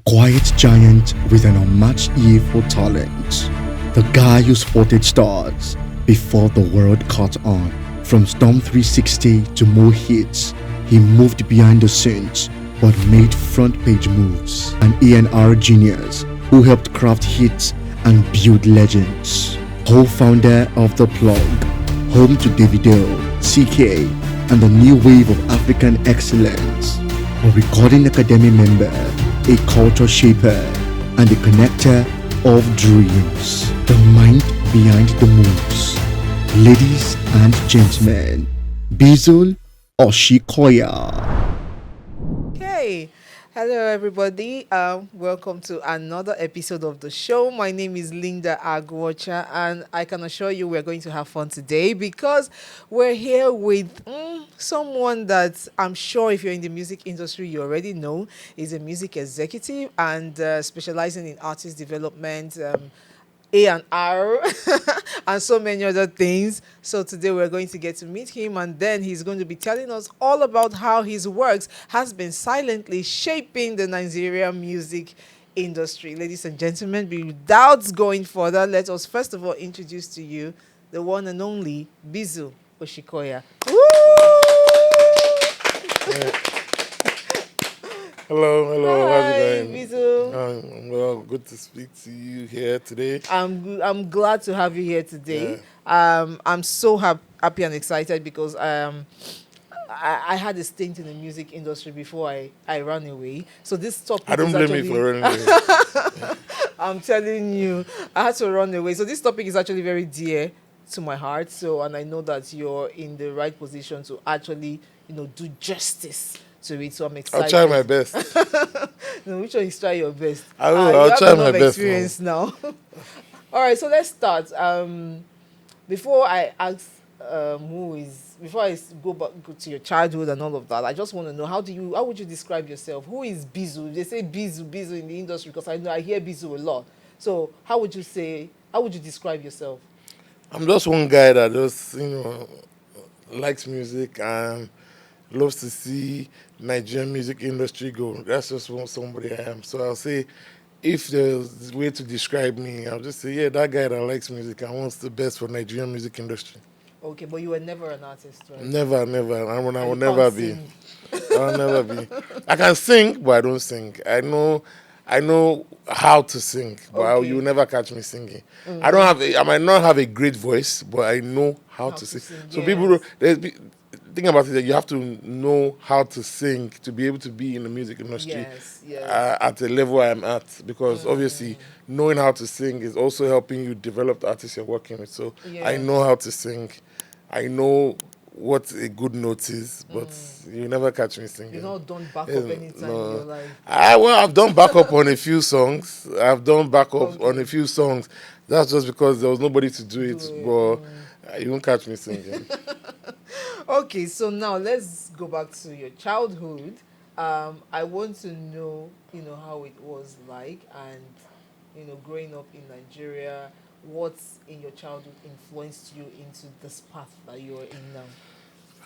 quiet giant with an unmatched ear for talent. The guy who spotted stars before the world caught on. From Storm 360 to more hits, he moved behind the scenes but made front page moves. An A&R genius who helped craft hits and build legends. Co-founder of The Plug, home to Davido, CK, and the new wave of African excellence. A Recording Academy member, a culture shaper, and a connector of dreams. The mind behind the moves. Ladies and gentlemen, Bizzle Osikoya. Hey, hello everybody. Welcome to another episode of the show. My name is Linda Agwocha, and I can assure you we're going to have fun today because we're here with someone that I'm sure if you're in the music industry, you already know is a music executive and specializing in artist development. A&R and so many other things. So today we're going to get to meet him, and then he's going to be telling us all about how his works has been silently shaping the Nigerian music industry. Ladies and gentlemen, without going further, let us first of all introduce to you the one and only Bizzle Osikoya. Woo! Hello, how's Hi, it going? Bizzle. Well, good to speak to you here today. I'm glad to have you here today. I'm so happy and excited because I had a stint in the music industry before I ran away. So this topic I don't is blame actually you for running away. I'm telling you, I had to run away. So this topic is actually very dear to my heart. So and I know that you're in the right position to actually, do justice to it. So I'm I'll excited. try my best. No, which one is try your best? I will. You I'll have try enough my best. experience now. All right, so let's start. Before I ask before go to your childhood and all of that, I just want to know how would you describe yourself? Who is Bizzle? They say Bizzle in the industry because I hear Bizzle a lot. So how would you describe yourself? I'm just one guy that just, likes music and loves to see Nigerian music industry go. That's just somebody I am. So I'll say, if there's a way to describe me, I'll just say, yeah, that guy that likes music and wants the best for Nigerian music industry. Okay, but you were never an artist, right? Never. I And will you never can't be. sing. I'll never be. I can sing, but I don't sing. I know how to sing, but you will Okay. never catch me singing. I might not have a great voice, but I know how How to to sing. sing, So people, yes. think about it that you have to know how to sing to be able to be in the music industry Yes. at the level I'm at, because obviously knowing how to sing is also helping you develop the artists you're working with. So I Yes. know how to sing. I know what a good note is, but you never catch me singing. You've not done backup anytime in your No. life. I've done backup on a few songs. I've done backup on Okay. a few songs. That's just because there was nobody to do it. it, But you won't catch me singing. Okay, so now let's go back to your childhood. I want to know, how it was like, and growing up in Nigeria. What in your childhood influenced you into this path that you're in now?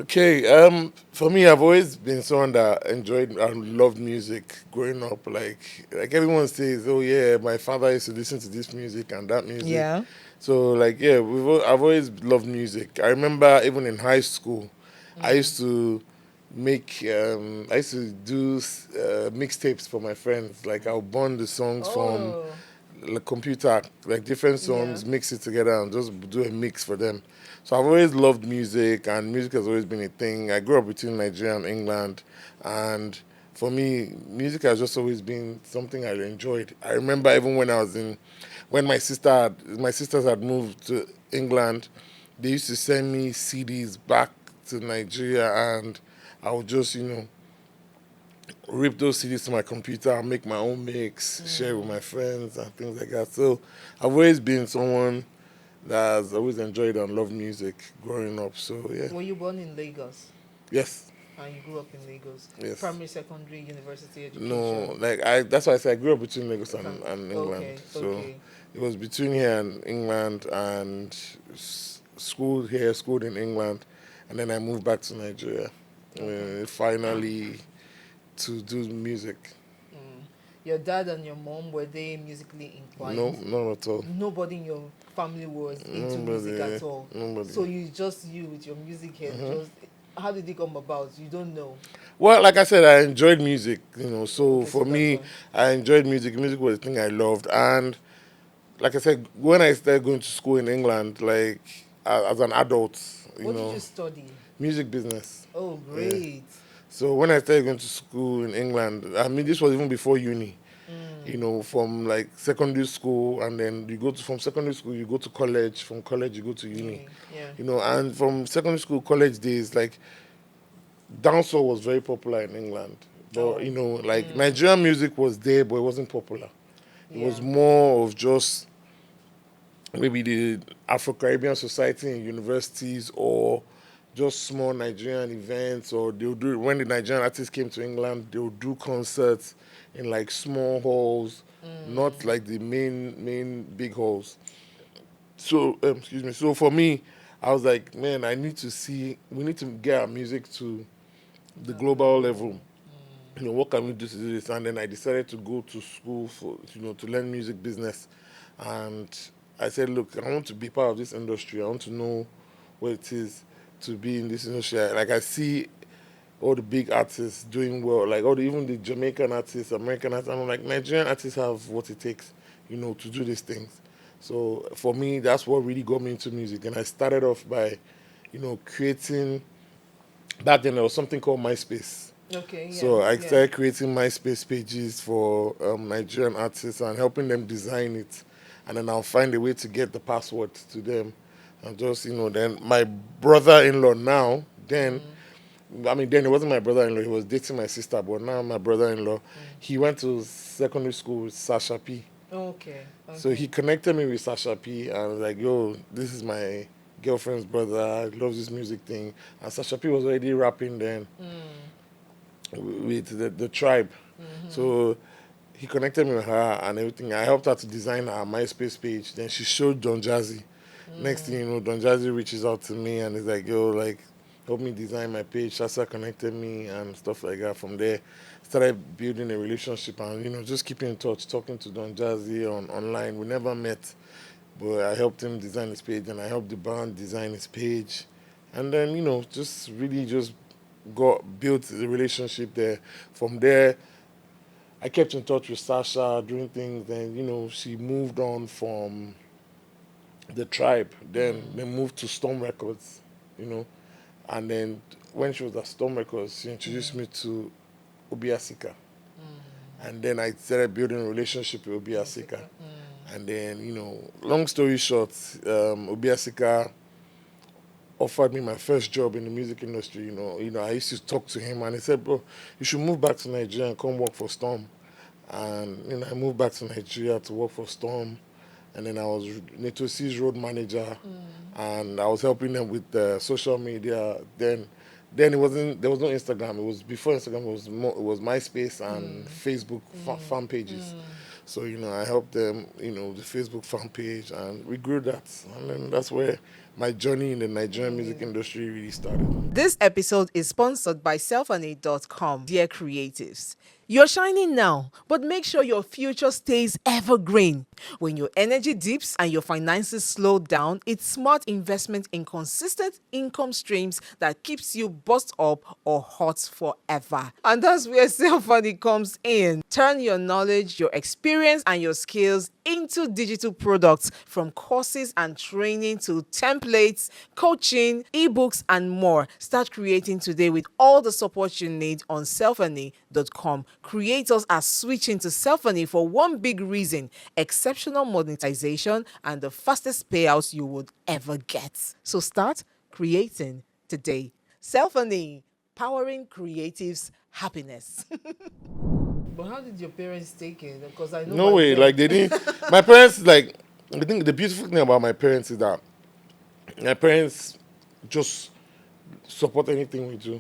Okay, for me, I've always been someone that enjoyed and loved music growing up. Like everyone says, oh yeah, my father used to listen to this music and that music. Yeah. So like yeah, I've always loved music. I remember even in high school, I used to I used to do mixtapes for my friends. Like I'll burn the songs from Oh, the computer, like different yeah. songs, mix it together and just do a mix for them. So I've always loved music, and music has always been a thing. I grew up between Nigeria and England, and for me, music has just always been something I enjoyed. I remember even when my sisters had moved to England, they used to send me CDs back to Nigeria, and I would just, rip those CDs to my computer, make my own mix, share it with my friends and things like that. So I've always been someone that has always enjoyed and loved music growing up. So yeah. Were you born in Lagos? Yes. And you grew up in Lagos? Yes. Primary, secondary, university No, education? that's why I said I grew up between Lagos and England. Okay, So okay. it was between here and England, and schooled here, schooled in England, and then I moved back to Nigeria. Finally to do music. Mm. Your dad and your mom, were they musically No, inclined? not at all. Nobody in your family was into music Nobody, at all. nobody. So you just you with your music head. Just how did it come about? You don't know. Well, like I said, I enjoyed music, So Okay, so for that's me, why. I enjoyed music. Music was the thing I loved, and like I said, when I started going to school in England, like as an adult, What did you study? music business. Oh, Yeah. great. So when I started going to school in England, I mean, this was even before uni. Mm. From like secondary school, and then from secondary school you go to college. From college you go to uni. Yeah. And from secondary school, college days, like dancehall was very popular in England. But Oh. like Nigerian music was there, but it wasn't popular. It Yeah. was more of just maybe the Afro Caribbean Society in universities, or just small Nigerian events, or they'll do when the Nigerian artists came to England, they'll do concerts in like small halls, not like the main big halls. So excuse me. So for me, I was like, man, we need to get our music to the global level. What can we do to do this? And then I decided to go to school for to learn music business, and I said, look, I want to be part of this industry. I want to know what it is to be in this industry. Like I see all the big artists doing well, like even the Jamaican artists, American artists. I'm like, Nigerian artists have what it takes, to do these things. So for me, that's what really got me into music. And I started off by, creating. Back then there was something called MySpace. Okay. Yeah. So I Yeah. started creating MySpace pages for Nigerian artists and helping them design it, and then I'll find a way to get the password to them, and just then my brother-in-law now then. I mean, then it wasn't my brother-in-law. He was dating my sister, but now my brother-in-law. He went to secondary school with Sasha P. Okay. So Okay. he connected me with Sasha P. And was like, "Yo, this is my girlfriend's brother. He loves this music thing." And Sasha P was already rapping then with the tribe. So he connected me with her and everything. I helped her to design her MySpace page. Then she showed Don Jazzy. Next thing you know, Don Jazzy reaches out to me and is like, "Yo, like, help me design my page." Shasa connected me and stuff like that. From there, started building a relationship and just keeping in touch, talking to Don Jazzy online. We never met, but I helped him design his page and I helped the band design his page, and then just really just got built the relationship there. From there, I kept in touch with Sasha doing things. Then she moved on from the tribe. Then they moved to Storm Records, you know. And then when she was at Storm Records, she introduced me to Obi Asika. And then I started building a relationship with Obi Asika. And then, long story short, Obi Asika offered me my first job in the music industry. I used to talk to him and he said, "Bro, you should move back to Nigeria and come work for Storm." And I moved back to Nigeria to work for Storm. And then I was Netosi's road manager, and I was helping them with the social media. Then there was no Instagram. It was before Instagram. It was MySpace and Facebook fan pages. So I helped them, the Facebook fan page, and we grew that. And then that's where my journey in the Nigerian music industry really started. This episode is sponsored by selfandade.com. Dear creatives, you're shining now, but make sure your future stays evergreen. When your energy dips and your finances slow down, it's smart investment in consistent income streams that keeps you bossed up or hot forever. And that's where Self-Funding comes in. Turn your knowledge, your experience, and your skills into digital products, from courses and training to templates, coaching, ebooks, and more. Start creating today with all the support you need on selfany.com. Creators are switching to Selfany for one big reason: exceptional monetization and the fastest payouts you would ever get. So start creating today. Selfany, powering creatives' happiness. But how did your parents take it? Because I know No by way, then. like they didn't. My parents, like, I think the beautiful thing about my parents is that my parents just support anything we do.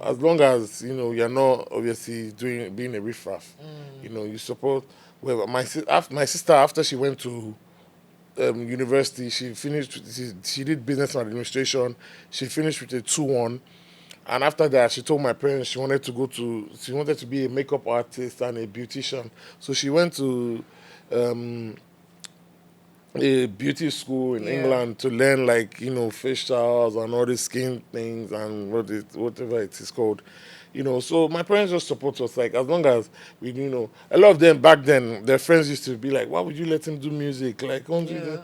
As long as you're not obviously being a riffraff. You support. Well, my sister, after she went to university, she finished. She did business administration. She finished with a 2-1, And after that, she told my parents she wanted to be a makeup artist and a beautician. So she went to um, a beauty school in Yeah. England to learn like facials and all these skin things and whatever it is called. So my parents just support us like as long as we a lot of them back then their friends used to be like, why would you let him do music, like won't you do. Yeah.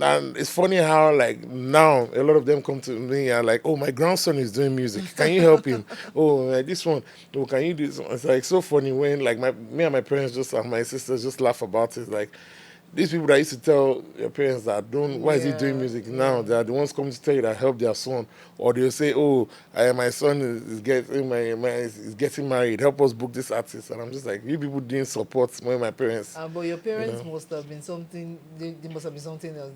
And it's funny how like now a lot of them come to me and like, oh, my grandson is doing music. Can you help him? Oh, like this one. Oh, can you do this one? It's like so funny when like me and my parents just and my sisters just laugh about it. Like these people that used to tell their parents that don't why is he doing Yeah. music now, Yeah. they are the ones coming to tell you that help their son, or they'll say, oh, my son is getting is getting married, help us book this artist. And I'm just like, you people didn't support my parents, But your you parents know. must have been something. They must have been something else.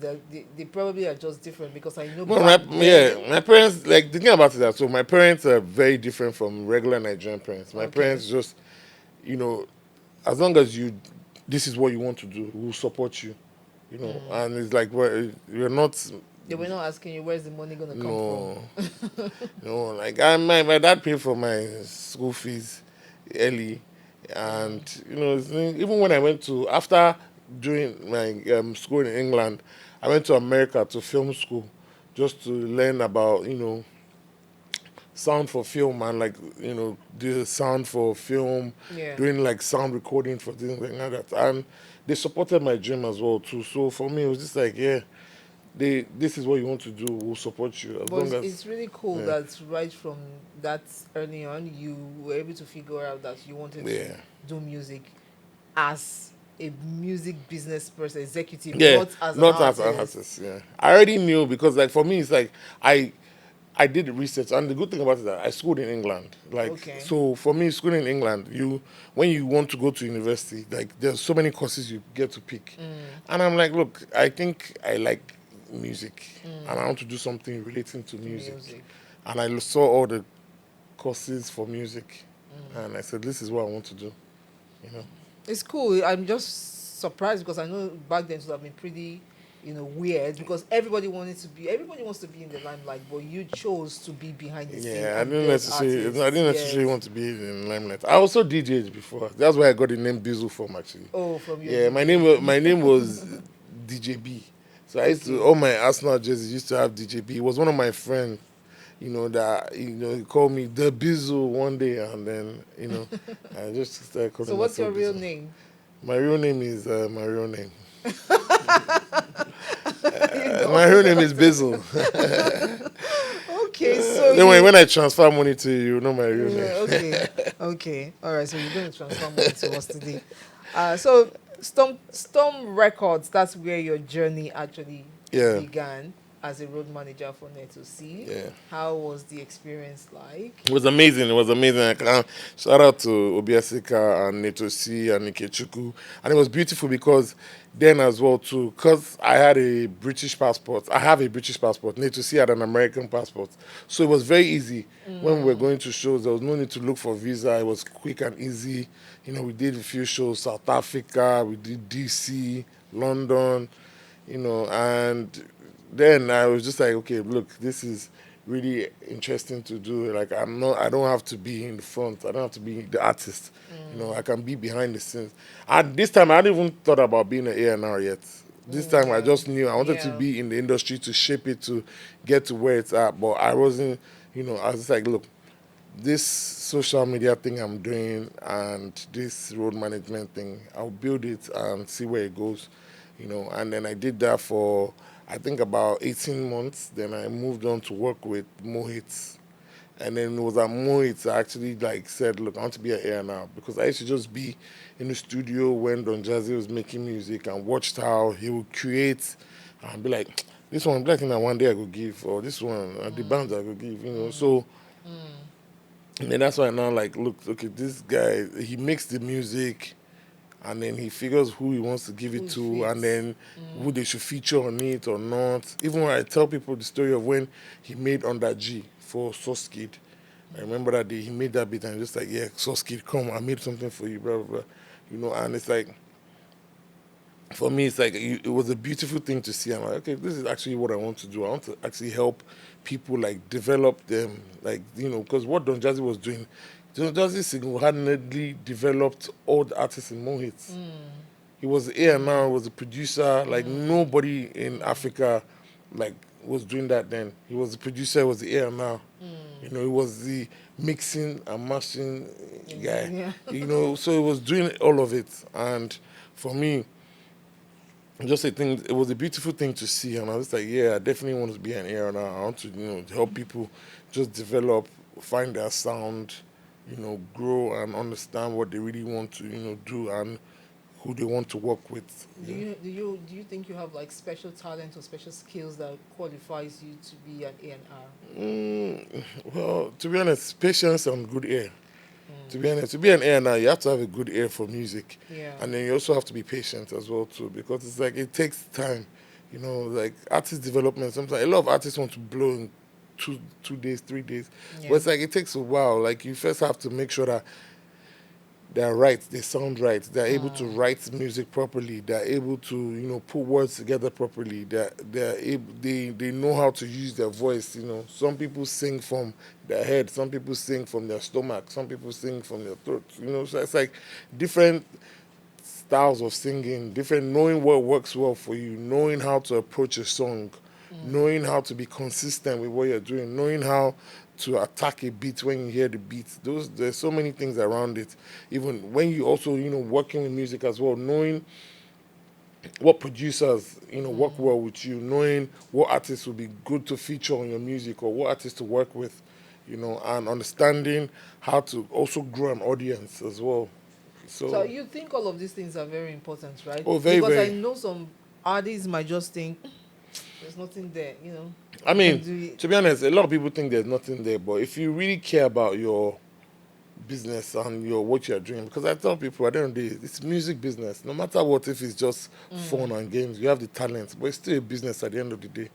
They probably are just different because I know Well, back yeah, then. my parents, like, the thing about it, that so my parents are very different from regular Nigerian parents. My Okay. parents just, you know, as long as this is what you want to do, we'll support you, and it's like, well, you're not, They were not asking you where's the money gonna come from. no, no, like, my dad paid for my school fees early, and, even when I went after doing my school in England, I went to America to film school just to learn about, sound for film and like the sound for film, Yeah. doing like sound recording for things like that, and they supported my dream as well too. So for me, it was just like, yeah, this is what you want to do, we'll support you as But long as, it's really cool yeah, that right from that early on, you were able to figure out that you wanted to yeah, do music as a music business person, executive, yeah, not as an not as an artist. artist. Yeah, I already knew because like for me, it's like I did research, and the good thing about it is that I schooled in England. Like, Okay. so for me, schooling in England, when you want to go to university, like there's so many courses you get to pick, and I'm like, look, I think I like music, and I want to do something relating to To music, music. and I saw all the courses for music, and I said, this is what I want to do, you know. It's cool. I'm just surprised because I know back then it would have been pretty, weird because everybody wants to be in the limelight, but you chose to be behind the scene Yeah, and build I artists. didn't necessarily Yes. want to be in limelight. I also DJed before. That's where I got the name Bizzle from, actually. Oh, from your Yeah, DJ. my name was DJ B. So I used to Okay. all my Arsenal jerseys used to have DJ B. He was one of my friends, that he called me the Bizzle one day, and then I just started So calling what's your myself real Bizzle. name? My real name is my real name. You don't My real name is want to. Bizzle. Okay, so Then you. when I transfer money to you, you know my real name. Yeah, okay, okay, all right. So you're going to transfer money to us today. So Storm Records. That's where your journey actually Yeah, began as a road manager for Neto C. yeah. How was the experience like? It was amazing. It was amazing. I can shout out to Obiasika and Netosi and Ikechuku. And it was beautiful because then as well too, because I had a British passport. I have a British passport. Netosi had an American passport. So it was very easy. When we were going to shows, there was no need to look for visa. It was quick and easy. We did a few shows, South Africa, we did DC, London, and then I was just like, okay, look, this is really interesting to do. Like, I don't have to be in the front. I don't have to be the artist. I can be behind the scenes. And this time, I hadn't even thought about being an A&R yet. This time, I Yeah, just knew I wanted to yeah. be in the industry to shape it to get to where it's at. But I wasn't, I was just like, look, this social media thing I'm doing and this road management thing, I'll build it and see where it goes, And then I did that for, I think, about 18 months. Then I moved on to work with Mohit. And then it was at Mohit I actually like said, look, I want to be an A&R because I used to just be in the studio when Don Jazzy was making music and watched how he would create and be like, this one, black in one day I could give, or this one, the bands I could give. So and then that's why now, like, look, okay, this guy, he makes the music, and then he figures who he wants to give it Who to, and fits? then who they should feature on it or not. Even when I tell people the story of when he made Under G for Sauce Kid, I remember that day he made that beat, and just like, yeah, Sauce Kid, come, I made something for you, blah, blah, blah. And it's like, for me, it's like it was a beautiful thing to see. I'm like, okay, this is actually what I want to do. I want to actually help people like develop them, like because what Don Jazzy was doing, Don Jazzy single-handedly developed all the artists in Mo Hits. He was the A&R, was a producer. Like nobody in Africa, like was doing that then. He was the producer, was the A&R. He was the mixing and mastering guy. Yeah. So he was doing all of it. And for me, just a thing. It was a beautiful thing to see, and I was like, yeah, I definitely want to be an A&R. I want to, help people just develop, find their sound, grow and understand what they really want to, do and who they want to work with. Do you think you have like special talent or special skills that qualifies you to be an A&R? Well, to be honest, patience and good ear. To be honest, to be an A&R, you have to have a good ear for music. Yeah. And then you also have to be patient as well, too, because it's like it takes time. Like artist development, sometimes a lot of artists want to blow in 2 days, 3 days. Yeah. But it's like it takes a while. Like you first have to make sure that they're right, they sound right, they're able to write music properly, they're able to, put words together properly, they're able, they know how to use their voice. Some people sing from their head, some people sing from their stomach, some people sing from their throat. So it's like different styles of singing, different, knowing what works well for you, knowing how to approach a song, knowing how to be consistent with what you're doing, knowing how to attack a beat when you hear the beat. There's so many things around it. Even when you also, working with music as well, knowing what producers, work well with you, knowing what artists will be good to feature on your music or what artists to work with, and understanding how to also grow an audience as well. So you think all of these things are very important, right? Oh, very, because very. I know some artists might just think there's nothing there, I You mean, can do it. to be honest, a lot of people think there's nothing there, but if you really care about your business and what you're doing, because I tell people at the end of the day, it's music business. No matter what, if it's just fun and games, you have the talent, but it's still a business at the end of the day.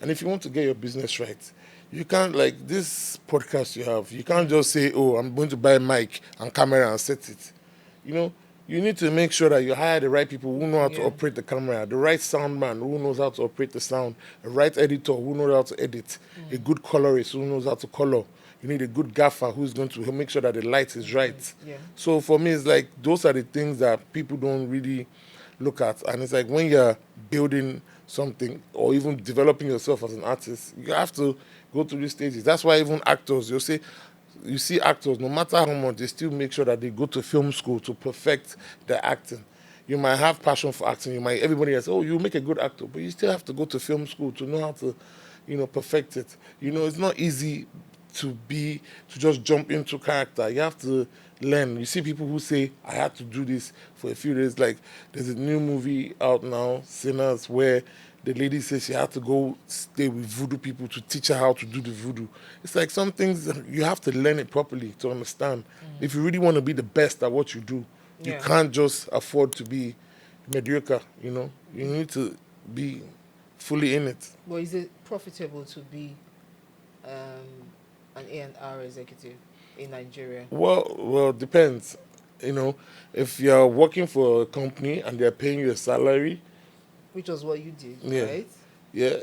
And if you want to get your business right, you can't, like this podcast you have, you can't just say, oh, I'm going to buy a mic and camera and set it. You need to make sure that you hire the right people who know how to Yeah. operate the camera, the right sound man who knows how to operate the sound, a right editor who knows how to edit, a good colorist who knows how to color. You need a good gaffer who's going to make sure that the light is right. Yeah. So for me, it's like those are the things that people don't really look at. And it's like when you're building something or even developing yourself as an artist, you have to go through these stages. That's why even actors, you see actors, no matter how much, they still make sure that they go to film school to perfect their acting. You might have passion for acting. Everybody else, oh, you make a good actor, but you still have to go to film school to know how to, perfect it. It's not easy to just jump into character. You have to learn. You see people who say, I had to do this for a few days. Like, there's a new movie out now, Sinners, where the lady says she had to go stay with voodoo people to teach her how to do the voodoo. It's like some things you have to learn it properly to understand. If you really want to be the best at what you do, you Yeah. can't just afford to be mediocre, You need to be fully in it. But is it profitable to be an A&R executive in Nigeria? Well, depends. If you're working for a company and they're paying you a salary, Which was what you did, Yeah. right? yeah,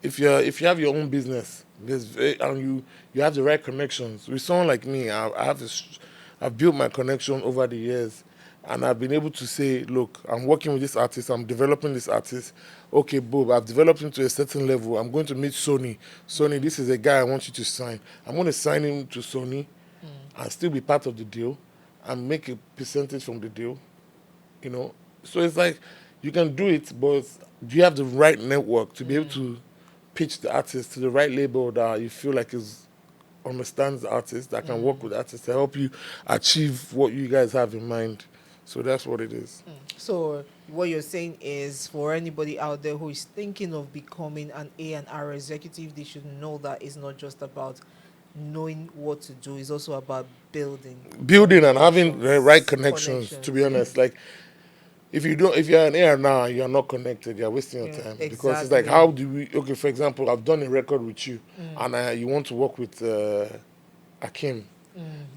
if you have your own business, and you have the right connections. With someone like me, I've built my connection over the years, and I've been able to say, look, I'm working with this artist, I'm developing this artist. Okay, Bob, I've developed him to a certain level. I'm going to meet Sony. Sony, this is a guy I want you to sign. I'm going to sign him to Sony and still be part of the deal and make a percentage from the deal. So it's like you can do it, but do you have the right network to be able to pitch the artist to the right label that you feel like understands the artist, that can work with the artist to help you achieve what you guys have in mind. So that's what it is. So what you're saying is, for anybody out there who is thinking of becoming an A&R executive, they should know that it's not just about knowing what to do, it's also about building And having the right connections, to be honest. Like if you're an air now and you're not connected, you're wasting your Yeah, time. Because it's like, exactly. how do we, okay, for example, I've done a record with you and you want to work with Akim.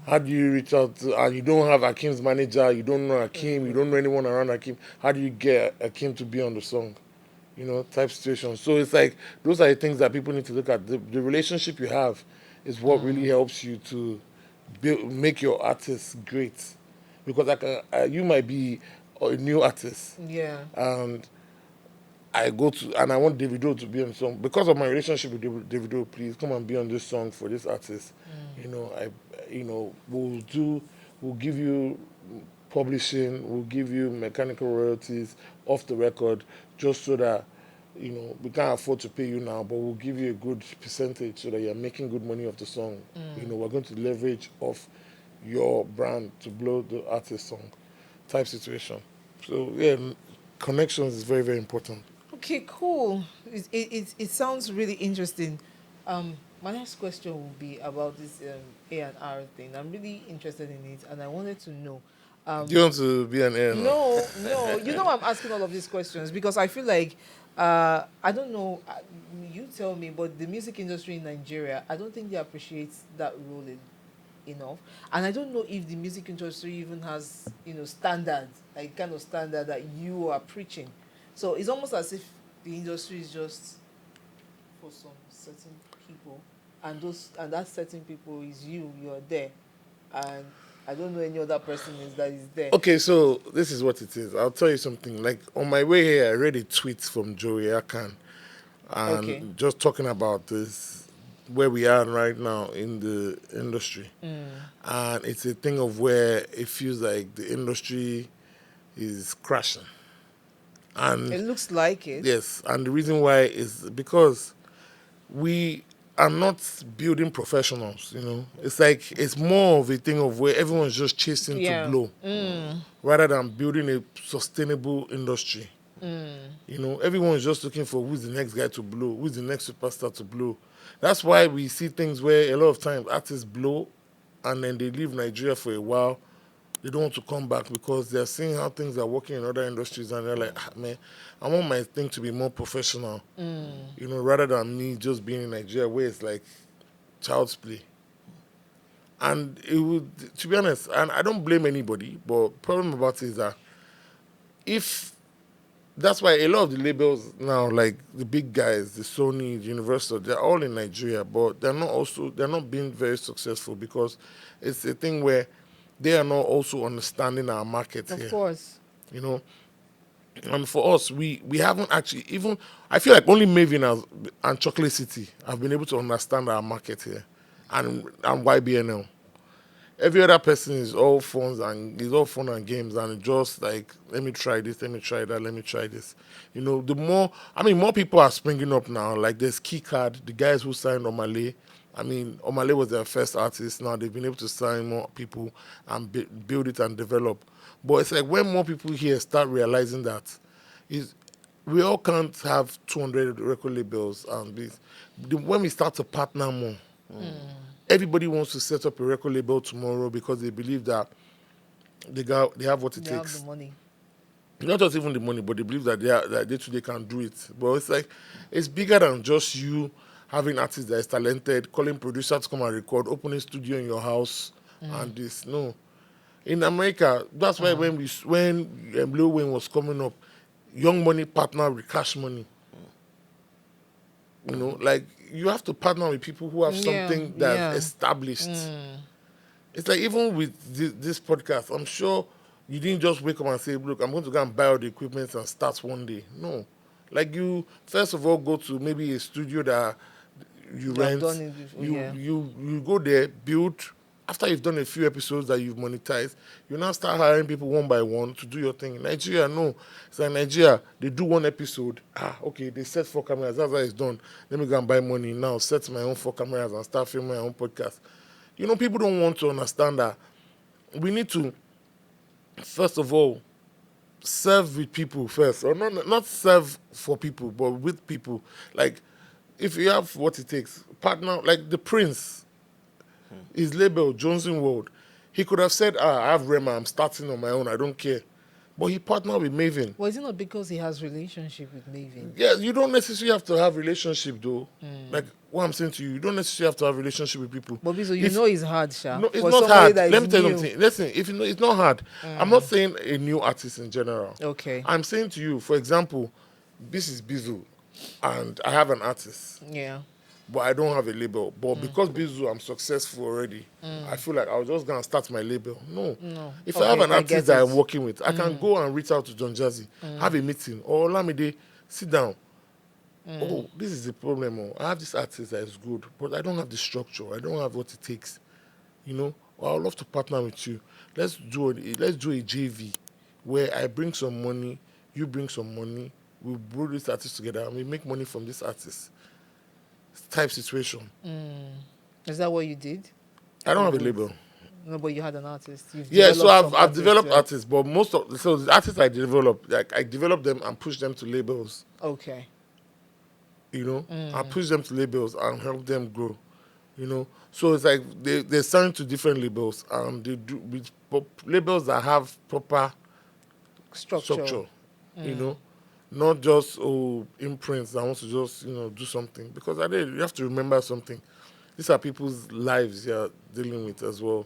How do you reach out to, and you don't have Akim's manager, you don't know Akim, you don't know anyone around Akim. How do you get Akim to be on the song? Type situation. So it's like those are the things that people need to look at. The relationship you have is what really helps you to make your artist great. Because you might be a new artist, Yeah. and I go to and I want Davido to be on the song because of my relationship with Davido. Please come and be on this song for this artist. We'll give you publishing, we'll give you mechanical royalties off the record, just so that we can't afford to pay you now, but we'll give you a good percentage so that you're making good money off the song. We're going to leverage off your brand to blow the artist song, type situation. So yeah, connections is very very important. Okay, cool. It sounds really interesting. My next question will be about this A&R thing. I'm really interested in it, and I wanted to know. Do you want to be an air now? No, no. I'm asking all of these questions because I feel like I don't know. You tell me, but the music industry in Nigeria, I don't think they appreciate that role enough, and I don't know if the music industry even has standards, like kind of standard that you are preaching. So it's almost as if the industry is just for some certain people, and that certain people is you. You are there, and I don't know any other person that is there. Okay, so this is what it is. I'll tell you something. Like on my way here, I read a tweet from Joey Akan, and Okay. just talking about this, where we are right now in the industry, and it's a thing of where it feels like the industry is crashing, It and looks like it. yes, and the reason why is because we are not building professionals. It's like it's more of a thing of where everyone's just chasing to Yeah. blow rather than building a sustainable industry. Everyone's just looking for who's the next guy to blow, who's the next superstar to blow. That's why we see things where a lot of times artists blow and then they leave Nigeria for a while. They don't want to come back because they're seeing how things are working in other industries and they're like, man, I want my thing to be more professional, rather than me just being in Nigeria where it's like child's play. And it would, to be honest, and I don't blame anybody, but problem about it is that if that's why a lot of the labels now, like the big guys, the Sony, the Universal, they're all in Nigeria, but they're not being very successful because it's a thing where they are not also understanding our market Of here. course. You know, and for us, we haven't actually even. I feel like only Mavin and Chocolate City have been able to understand our market here, and YBNL. Every other person is all fun and games, and just like, let me try this, let me try that, let me try this. More people are springing up now. Like there's Keycard, the guys who signed Omale. Omale was their first artist. Now they've been able to sign more people and build it and develop. But it's like when more people here start realizing that is we all can't have 200 record labels and when we start to partner more. Everybody wants to set up a record label tomorrow because they believe that they have what it They have takes. the money. Not just even the money, but they believe that they too they can do it. But it's like it's bigger than just you having artists that is talented, calling producers to come and record, opening studio in your house, and this. No, in America, that's why when Lil Wayne was coming up, Young Money partnered with Cash Money. Like you have to partner with people who have Yeah, something yeah. that's established. It's like even with this podcast, I'm sure you didn't just wake up and say, "Look, I'm going to go and buy all the equipment and start one day." No, like you first of all go to maybe a studio that you I've rent. done it before, You yeah. you go there, build. After you've done a few episodes that you've monetized, you now start hiring people one by one to do your thing. In Nigeria, no. It's like Nigeria, they do one episode. Okay, they set 4 cameras. That's how it's done. Let me go and buy money now, set my own 4 cameras and start filming my own podcast. People don't want to understand that we need to, first of all, serve with people first. Or not serve for people, but with people. Like, if you have what it takes, partner, like the Prince, his label, Johnson World, he could have said, I have Rema, I'm starting on my own, I don't care. but he partnered with Mavin. Well, is it not because he has relationship with Mavin? Yeah, you don't necessarily have to have relationship though. Like what I'm saying to you don't necessarily have to have relationship with people. But Bizzle, you If know it's hard, Sha. no, it's For not somebody hard. that Let is me tell you new. something. Listen, if you know, it's not hard. I'm not saying a new artist in general. Okay. I'm saying to you, for example, this is Bizzle, and I have an artist, Yeah. but I don't have a label. But because Bizzle, I'm successful already. I feel like I was just gonna start my label. No. No. If I have Okay, an I artist get that it. I'm working with, I can go and reach out to John Jazzy, have a meeting, or Lamide, sit down. Oh, this is the problem. Oh. I have this artist that is good, but I don't have the structure. I don't have what it takes. You know, well, I'd love to partner with you. Let's do a JV where I bring some money, you bring some money, we bring this artist together and we make money from this artist. Type situation. Is that what you did? I don't have a label. No, but you had an artist. You've Yeah, so developed some I've developed right? artists, but the artists I develop, like I develop them and push them to labels. Okay. You know, I push them to labels and help them grow. You know, so it's like they're signed to different labels and they do with labels that have proper structure. You know, not just imprints that wants to just do something, because I did. You have to remember something. These are people's lives you're dealing with as well.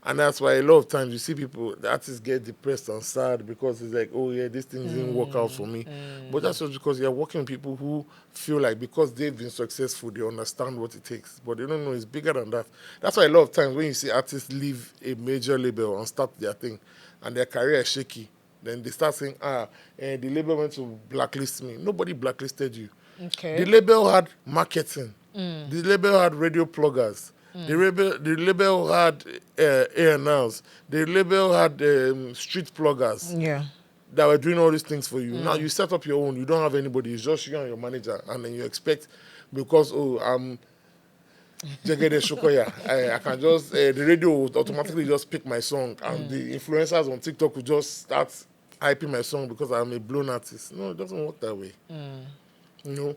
And that's why a lot of times you see people, the artists get depressed and sad because it's like, oh yeah, this thing didn't work out for me. But that's just because you're working with people who feel like because they've been successful, they understand what it takes. But they don't know it's bigger than that. That's why a lot of times when you see artists leave a major label and start their thing and their career is shaky, then they start saying, the label went to blacklist me. Nobody blacklisted you. Okay. The label had marketing. The label had radio pluggers. The label had A&Rs. The label had street pluggers Yeah. that were doing all these things for you. Now you set up your own. You don't have anybody. It's just you and your manager. And then you expect, because, I'm Jagede Shokoya, I can just, the radio will automatically just pick my song. And the influencers on TikTok will just start hyping my song because I'm a blown artist. No, it doesn't work that way. You know?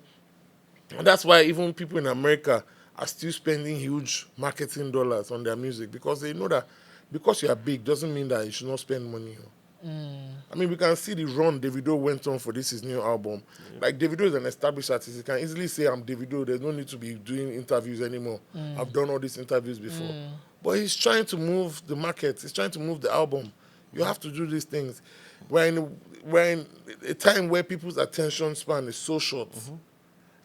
And that's why even people in America are still spending huge marketing dollars on their music, because they know that because you are big doesn't mean that you should not spend money. I mean, we can see the run Davido went on for his new album. Like, Davido is an established artist. He can easily say, I'm Davido. There's no need to be doing interviews anymore. I've done all these interviews before. But he's trying to move the market. He's trying to move the album. You have to do these things. We're in a time where people's attention span is so short.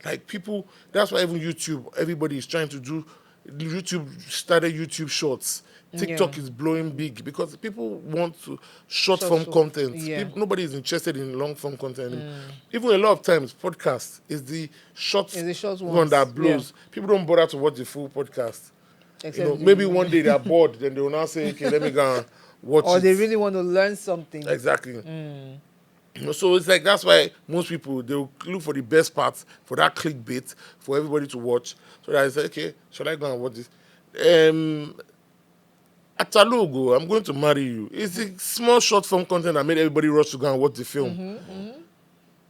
Like people, that's why even YouTube, everybody is trying to do. YouTube started YouTube Shorts. TikTok is blowing big because people want to short form content. Yeah. Nobody is interested in long form content anymore. Even a lot of times, podcast is the short, one ones. that blows. People don't bother to watch the full podcast. Except Maybe one day they are bored, then they will now say, "Okay, let me go and watch or it." they really want to learn something. Exactly. So it's like that's why most people they'll look for the best parts for that clickbait for everybody to watch. So that I say, okay, should I go and watch this? Atalugo, I'm going to marry you. It's a small short form content that made everybody rush to go and watch the film.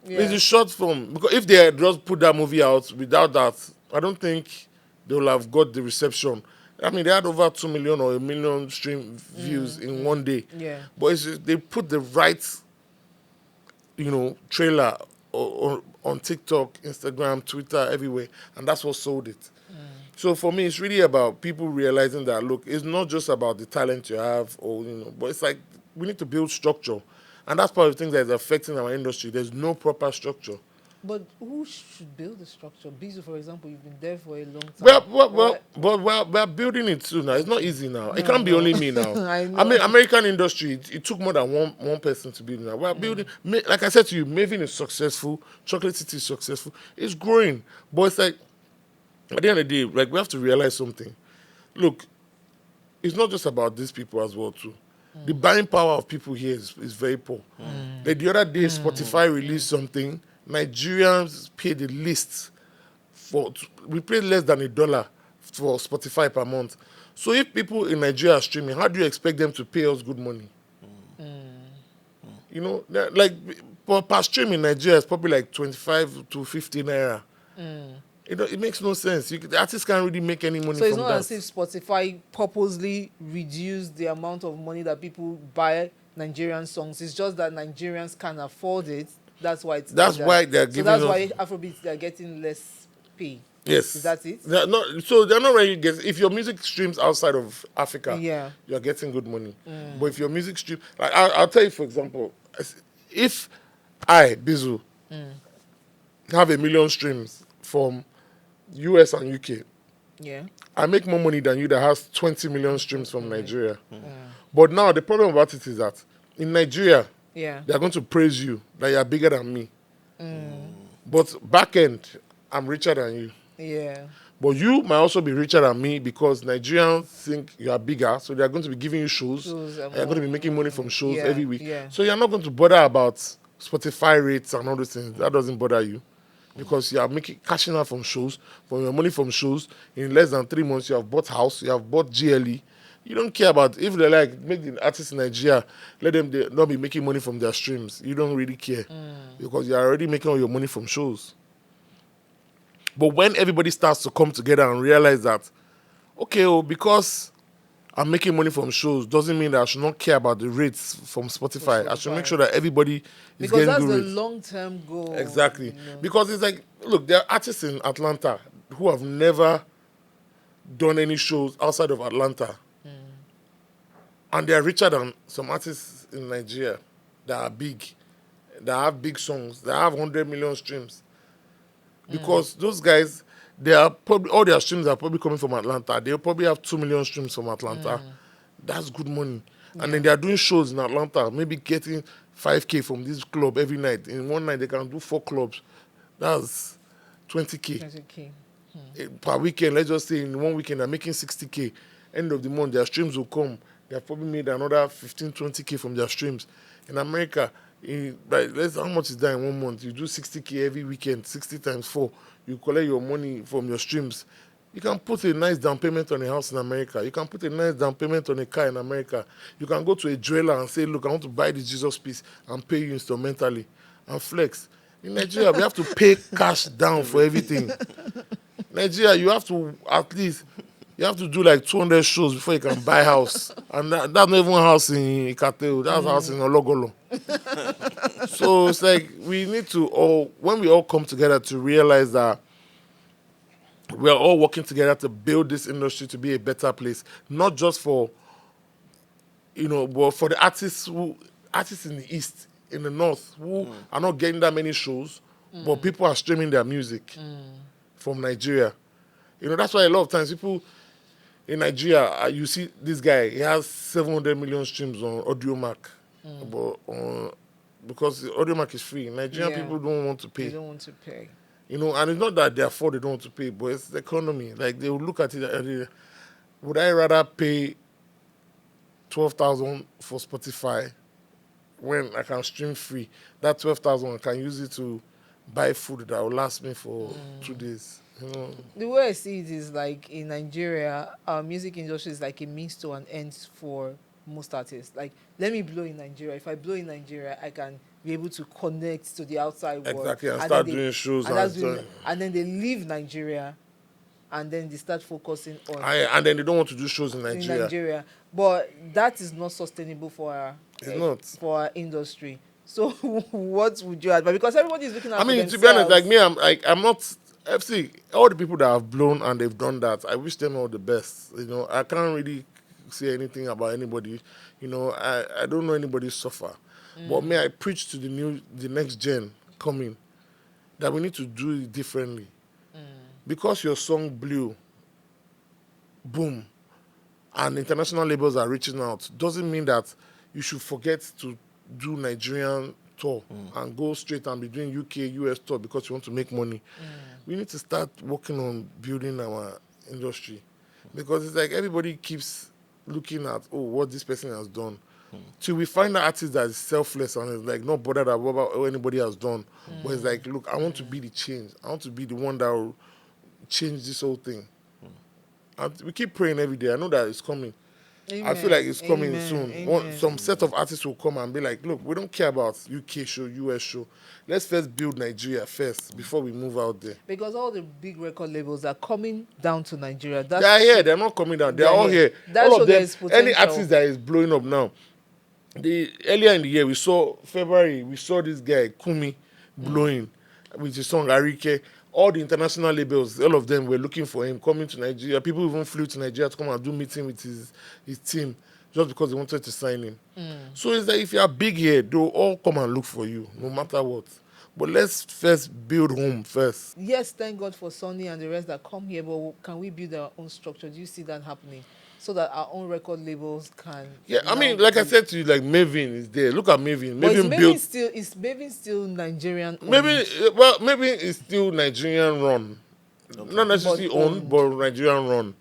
It's a short form, because if they had just put that movie out without that, I don't think they will have got the reception. I mean, they had over 2 million or 1 million stream views in one day. Yeah. But it's just, they put the right trailer on TikTok, Instagram, Twitter, everywhere, and that's what sold it. So for me, it's really about people realizing that, look, it's not just about the talent you have, but it's like we need to build structure, and that's part of the thing that is affecting our industry. There's no proper structure. But who should build the structure? Bizzle, for example, you've been there for a long time. We're building it too now. It's not easy now. It can't be only me now. I know. I mean, American industry, it took more than one person to build it now. We're building, like I said to you, Mavin is successful. Chocolate City is successful. It's growing. But it's like, at the end of the day, like we have to realize something. Look, it's not just about these people as well too. The buying power of people here is very poor. Like the other day, Spotify released something. Nigerians pay the least we pay less than $1 for Spotify per month. So if people in Nigeria are streaming, how do you expect them to pay us good money? Like per stream in Nigeria is probably like 25 to 50 naira. It makes no sense. The artists can't really make any money from that. So it's not as if Spotify purposely reduced the amount of money that people buy Nigerian songs. It's just that Nigerians can't afford it. That's why it's like That's that. why they're So giving that's us. why Afrobeats they're getting less pay. Is Yes. that it? They're not, so they're not really getting. If your music streams outside of Africa, Yeah. you're getting good money. But if your music stream, like I'll tell you, for example, if I, Bizzle, have 1 million streams from US and UK, Yeah. I make more money than you that has 20 million streams from Nigeria. But now the problem about it is that in Nigeria, Yeah. they are going to praise you that you are bigger than me. But back end, I'm richer than you. Yeah. But you might also be richer than me because Nigerians think you are bigger, so they are going to be giving you shows. Shows and And you're going to be making money from shows yeah, every week. yeah. So you're not going to bother about Spotify rates and all those things. That doesn't bother you because you are making cashing out from shows, from your money from shows. In less than 3 months, you have bought house, you have bought GLE. You don't care about if they like make the artists in Nigeria, let them not be making money from their streams. You don't really care because you're already making all your money from shows. But when everybody starts to come together and realize that, okay, because I'm making money from shows doesn't mean that I should not care about the rates from Spotify. I should make sure that everybody is Because getting that's good the rates. long-term goal. Exactly. you know. Because it's like, look, there are artists in Atlanta who have never done any shows outside of Atlanta. And they are richer than some artists in Nigeria that are big, that have big songs, that have 100 million streams. Because those guys, they are probably all their streams are probably coming from Atlanta. They'll probably have 2 million streams from Atlanta. That's good money. And then they are doing shows in Atlanta, maybe getting 5K from this club every night. In one night, they can do 4 clubs. That's 20K. 20K. Per weekend. Let's just say in one weekend, they're making 60K. End of the month, their streams will come. They have probably made another 15, 20K from their streams. In America, how much is that in 1 month? You do 60K every weekend, 60 times 4. You collect your money from your streams. You can put a nice down payment on a house in America. You can put a nice down payment on a car in America. You can go to a jeweler and say, look, I want to buy this Jesus piece and pay you instrumentally and flex. In Nigeria, we have to pay cash down for everything. Nigeria, you have to you have to do like 200 shows before you can buy house. And that's not even a house in Ikateo. That's a house in Ologolo. So it's like we need to when we all come together to realize that we are all working together to build this industry to be a better place. Not just for, but for the artists in the East, in the North, who are not getting that many shows, but people are streaming their music from Nigeria. That's why a lot of times people in Nigeria, you see this guy, he has 700 million streams on AudioMac. But because AudioMac is free. Nigerian people don't want to pay. They don't want to pay. And it's not that therefore they don't want to pay, but it's the economy. Like they will look at it and would I rather pay 12,000 for Spotify when I can stream free? That 12,000 I can use it to buy food that will last me for 2 days. The way I see it is like in Nigeria, our music industry is like a means to an end for most artists. Like, let me blow in Nigeria. If I blow in Nigeria, I can be able to connect to the outside world. Exactly, and start doing shows. And then they leave Nigeria and then they start focusing on and then they don't want to do shows in Nigeria. But that is not sustainable for our industry. So what would you advise? Because everybody is looking at to be honest, like me, I'm not FC, all the people that have blown and they've done that, I wish them all the best. I can't really say anything about anybody. I don't know anybody suffer. But may I preach to the next gen coming that we need to do it differently. Because your song blew, boom, and international labels are reaching out, doesn't mean that you should forget to do Nigerian tour and go straight and be doing UK, US tour because you want to make money. We need to start working on building our industry because it's like everybody keeps looking at what this person has done. Till we find an artist that is selfless and is like not bothered about what anybody has done, but it's like, look, I want to be the change. I want to be the one that will change this whole thing. And we keep praying every day. I know that it's coming. Amen. I feel like it's coming soon. Some set of artists will come and be like, look, we don't care about UK show, US show. Let's first build Nigeria first before we move out there. Because all the big record labels are coming down to Nigeria. They are here. They're not coming down. They're all here. All of them. Any artist that is blowing up now, Earlier in the year, we saw February, we saw this guy Kumi blowing with his song Arike. All the international labels, all of them were looking for him, coming to Nigeria. People even flew to Nigeria to come and do meeting with his team just because they wanted to sign him. So it's like if you are big here, they'll all come and look for you, no matter what. But let's first build home first. Yes, thank God for Sonny and the rest that come here, but can we build our own structure? Do you see that happening? So that our own record labels can. Yeah, I now mean, like I do- said to you, like Mavin is there. Look at Mavin. But Mavin built. is Mavin still Nigerian? Maybe well, maybe it's still Nigerian run, not necessarily But owned, but Nigerian run.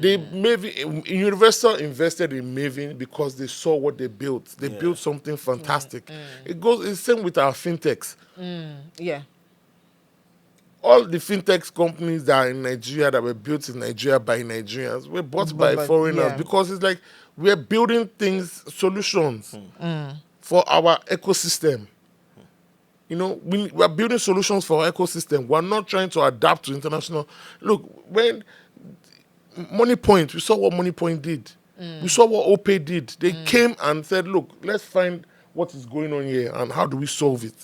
They maybe Universal invested in Mavin because they saw what they built. They built something fantastic. It goes. It's same with our fintechs. Yeah. All the fintech companies that are in Nigeria that were built in Nigeria by Nigerians were bought by foreigners because it's like we're building solutions for our ecosystem. You know, we're building solutions for our ecosystem. We're not trying to adapt to international. Look, when Money Point, we saw what Money Point did. We saw what OPay did. They came and said, look, let's find what is going on here and how do we solve it.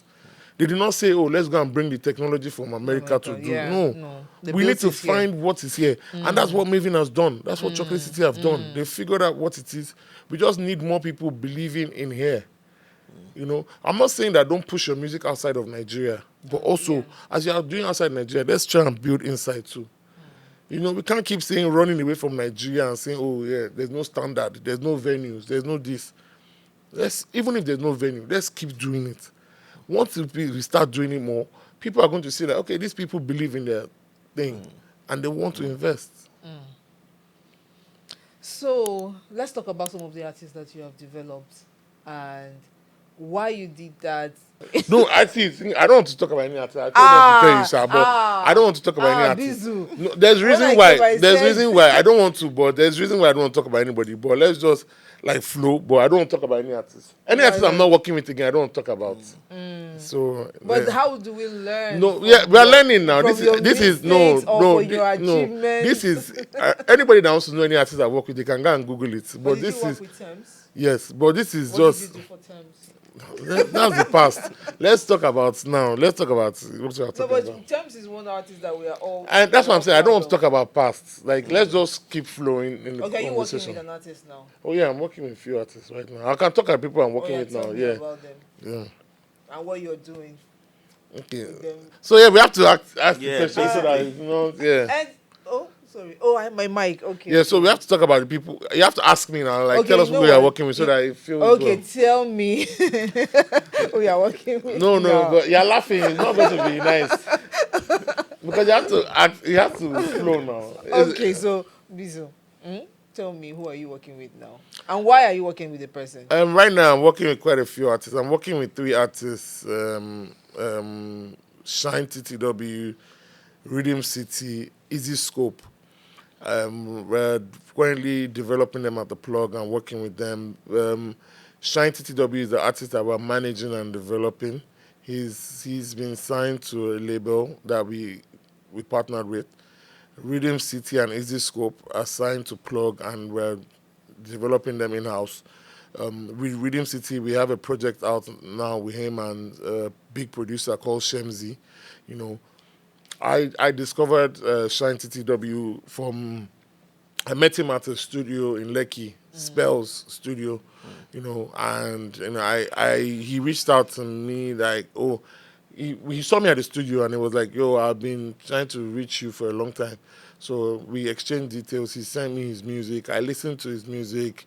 They did not say, oh, let's go and bring the technology from America to do. Yeah, No. They We need built to it here. find what is here. And that's what Mavin has done. That's what Chocolate City have done. They figured out what it is. We just need more people believing in here. You know, I'm not saying that don't push your music outside of Nigeria, but also as you are doing outside Nigeria, let's try and build inside too. You know, we can't keep saying running away from Nigeria and saying, oh yeah, there's no standard, there's no venues, there's no this. Even if there's no venue, let's keep doing it. Once we start doing it more, people are going to see that okay, these people believe in their thing and they want to invest. So let's talk about some of the artists that you have developed and why you did that. No, I don't want to talk about any artist. I told them to tell you, sir, but I don't want to talk about any artist. Bizzle. No, there's When I reason came, why. I There's said- reason why I don't want to, but there's reason why I don't want to talk about anybody. But let's just like flow. But I don't want to talk about any artist. Any artist I'm not working with again, I don't want to talk about. So, But yeah. how do we learn? No, from we are your- learning now. from your This is no, mistakes or no, for your no. achievements? This is anybody that wants to know any artist I work with, they can go and Google it. But But did this you work is with Tems? yes, but this is What just did you do for Tems? that's the past. Let's talk about now. Let's talk about what we are No, talking but about. Tems is one artist that we are all. And that's what I'm saying. I don't want to proud talk about past. Like, let's just keep flowing in the of. Okay, you working conversation. with an artist now? Oh yeah, I'm working with a few artists right now. I can talk about people I'm working with tell now. me Yeah, about them yeah. and what you're doing Okay. with them. So yeah, we have to ask the Yeah, question so that you know. Yeah. And sorry. Oh, I have my mic. Okay. Yeah. So we have to talk about the people. You have to ask me now. Like, Okay, tell us you who know you are what? working with so that it feels. Okay, well. tell me who you're working with. No, now. but you're laughing. It's not going to be nice because you have to act. You have to flow now. Okay, so Bizzle, tell me who are you working with now, and why are you working with the person? Right now, I'm working with quite a few artists. I'm working with 3 artists: Shine TTW, Rhythm City, Easy Scope. We're currently developing them at the plug and working with them. Shine TTW is the artist that we're managing and developing. He's been signed to a label that we partnered with. Rhythm City and Easy Scope are signed to plug and we're developing them in-house. With Rhythm City, we have a project out now with him and a big producer called Shemzi. You know, I discovered Shine TTW from, I met him at a studio in Lekki, Spells Studio, you know, and he reached out to me like, oh, he saw me at the studio and he was like, yo, I've been trying to reach you for a long time. So we exchanged details. He sent me his music. I listened to his music.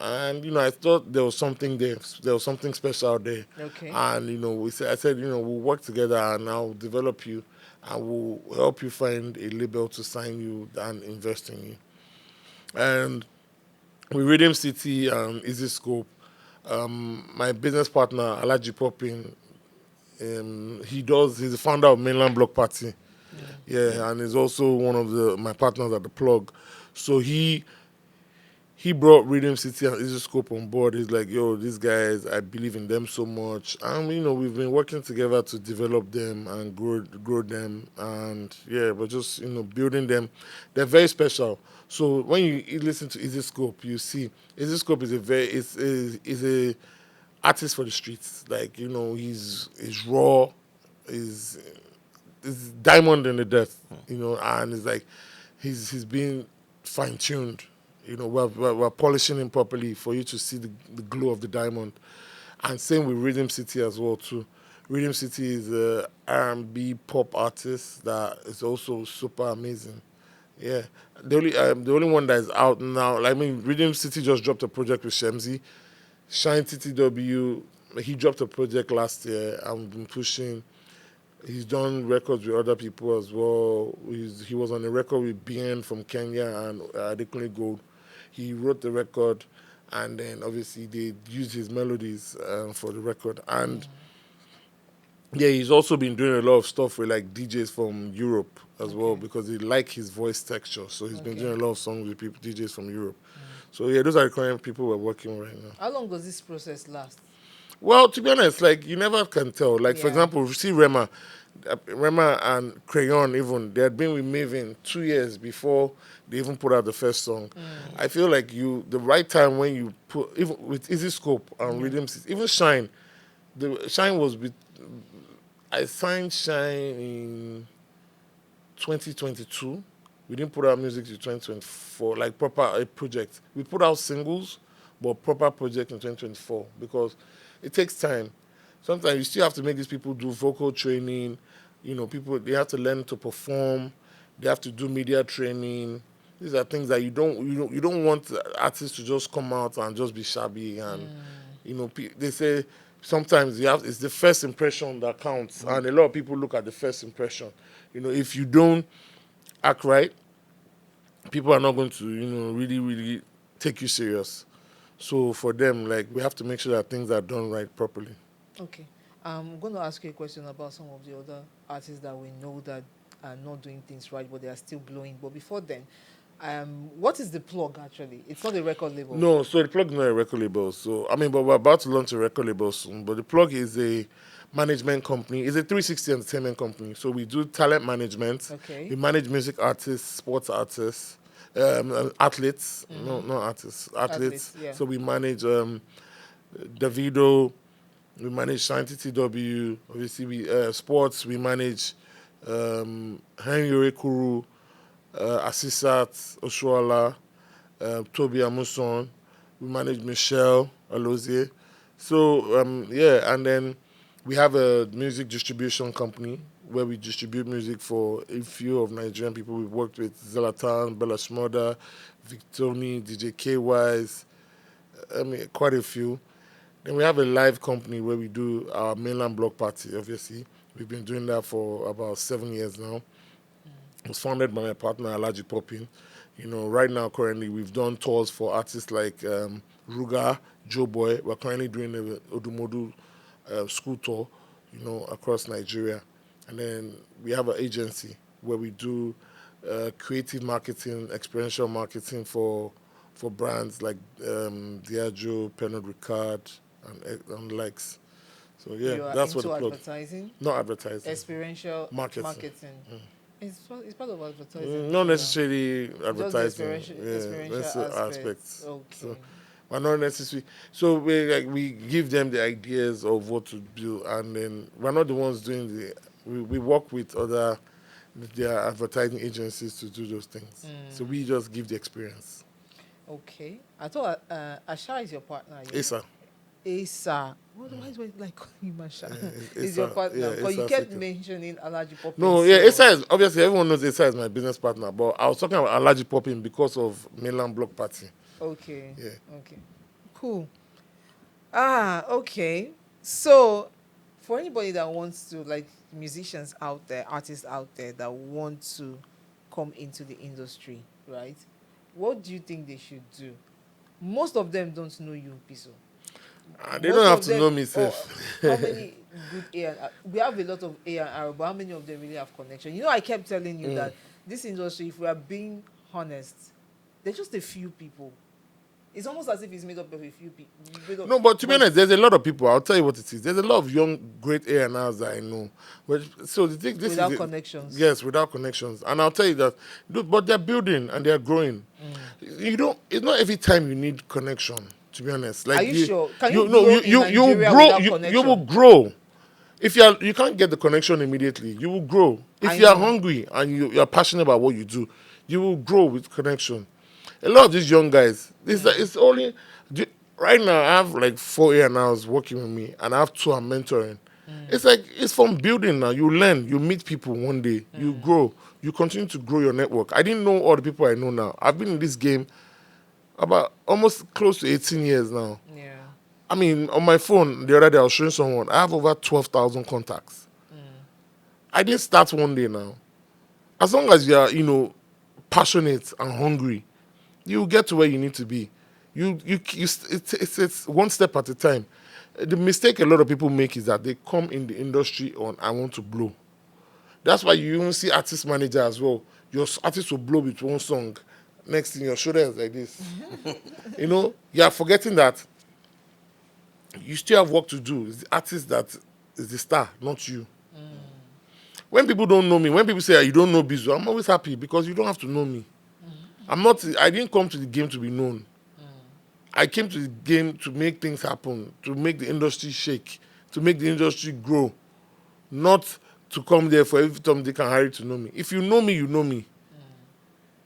And, you know, I thought there was something there. There was something special there. Okay. And, you know, I said, you know, we'll work together and I'll develop you and we'll help you find a label to sign you and invest in you. And with Rhythm City and Easy Scope, my business partner, Alaji Poppin, he's the founder of Mainland Block Party. Yeah, and he's also one of my partners at the plug. So he he brought Rhythm City and Easy Scope on board. He's like, yo, these guys, I believe in them so much. And, we've been working together to develop them and grow them. And, yeah, but just, building them. They're very special. So when you listen to Easy Scope, you see Easy Scope is a artist for the streets. Like, he's raw, is diamond in the dirt, and it's like he's being fine tuned. We're polishing him properly for you to see the glow of the diamond. And same with Rhythm City as well too. Rhythm City is a R&B pop artist that is also super amazing. Yeah, the only one that is out now. Like, I mean, Rhythm City just dropped a project with Shemzy. Shine TTW, he dropped a project last year. I've been pushing. He's done records with other people as well. He was on a record with BN from Kenya and Adekunle Gold. He wrote the record, and then obviously they used his melodies for the record. And yeah, he's also been doing a lot of stuff with like DJs from Europe as well, because they like his voice texture. So he's been doing a lot of songs with people, DJs from Europe. So yeah, those are the current people we're working with right now. How long does this process last? Well, to be honest, like, you never can tell. Like, for Yeah. example, see Rema and Crayon, even they had been with Mavin 2 years before they even put out the first song. I feel like the right time when you put, even with Easy Scope and Rhythm, even Shine, the Shine was with, I signed Shine in 2022. We didn't put out music in 2024, like proper a project. We put out singles, but proper project in 2024, because it takes time. Sometimes you still have to make these people do vocal training. People, they have to learn to perform. They have to do media training. These are things that you don't want artists to just come out and just be shabby. And they say sometimes it's the first impression that counts, and a lot of people look at the first impression. If you don't act right, people are not going to, really, really take you serious. So for them, like, we have to make sure that things are done right properly. Okay. I'm going to ask you a question about some of the other artists that we know that are not doing things right, but they are still blowing. But before then, what is the plug actually? It's not a record label. No, so the plug is not a record label. So, I mean, but we're about to launch a record label soon. But the plug is a management company. It's a 360 entertainment company. So we do talent management. Okay. We manage music artists, sports artists, athletes. No, not artists. Athletes. Yeah. So we manage Davido. We manage Shine TTW. Obviously, sports. We manage Henry Kuru, Asisat Oshuala, Toby Amuson. We manage Michelle Alozie. So, yeah, and then we have a music distribution company where we distribute music for a few of Nigerian people. We've worked with Zlatan, Bella Shmurda, Victoni, DJ K-Wise, quite a few. Then we have a live company where we do our mainland block party, obviously. We've been doing that for about 7 years now. It was founded by my partner, Alaji Poppin. Right now, currently, we've done tours for artists like Ruga, Joe Boy. We're currently doing the Odumodu school tour, across Nigeria. And then we have an agency where we do creative marketing, experiential marketing for brands like Diageo, Pernod Ricard, and likes. So yeah, You are that's into what the plug. advertising, Not advertising. experiential Marketing. It's part of advertising. Not necessarily advertising. Just the experiential aspects. Okay. So, but not necessarily. So we give them the ideas of what to do, and then we're not the ones doing we work with their advertising agencies to do those things. So we just give the experience. Okay. I thought Asha is your partner. Asa. Asa. Why is it like calling him Asha? Yeah, Is your Asa, partner? yeah, Because you Asa kept second. mentioning Alaji Poppin. No, yeah, Asa is obviously everyone knows Asa is my business partner, but I was talking about Alaji Poppin because of mainland block party. Okay. Yeah. Okay. Cool. Okay. So, for anybody that wants to, like musicians out there, artists out there that want to come into the industry, right? What do you think they should do? Most of them don't know you, Bizzle. They Most don't have of to them- know me, safe. How many good A&R? We have a lot of A&R, but how many of them really have connection? I kept telling you that this industry, if we are being honest, there's just a few people It's almost as if it's made up of a few people. No, but to be honest, there's a lot of people. I'll tell you what it is. There's a lot of young, great A&Rs that I know. But so the thing, this Without is connections. Yes, without connections. And I'll tell you that. But they're building and they're growing. You don't. It's not every time you need connection. To be honest, like Are you sure? Can you no, grow in you will Nigeria grow. without You connection? will grow. If you can't get the connection immediately, you will grow. If I you are know. hungry and you're passionate about what you do, you will grow with connection. A lot of these young guys, it's only right now. I have like 4 A&Rs working with me, and I have 2 I'm mentoring. It's like it's from building now. You learn, you meet people one day, you grow, you continue to grow your network. I didn't know all the people I know now. I've been in this game about almost close to 18 years now. Yeah. I mean, on my phone the other day, I was showing someone I have over 12,000 contacts. I didn't start one day now. As long as you are, passionate and hungry, you get to where you need to be. It's one step at a time. The mistake a lot of people make is that they come in the industry on I want to blow. That's why you even see artist manager as well. Your artist will blow with one song. Next thing your shoulder is like this. You are forgetting that you still have work to do. It's the artist that is the star, not you. When people don't know me, when people say you don't know Bizzle, I'm always happy because you don't have to know me. I didn't come to the game to be known. I came to the game to make things happen, to make the industry shake, to make the industry grow, not to come there for every time they can hire to know me. If you know me, you know me.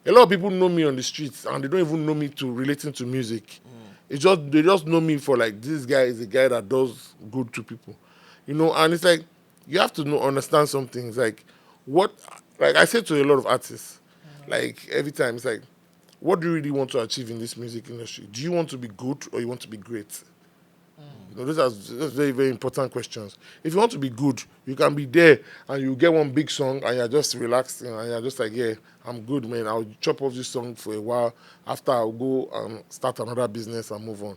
A lot of people know me on the streets and they don't even know me to relating to music. They just know me for like this guy is a guy that does good to people, And it's like you have to understand some things. Like I say to a lot of artists, like every time it's like, what do you really want to achieve in this music industry? Do you want to be good or you want to be great? Those are very, very important questions. If you want to be good, you can be there and you get one big song and you're just relaxed and you're just like, yeah, I'm good, man. I'll chop off this song for a while. After I'll go and start another business and move on.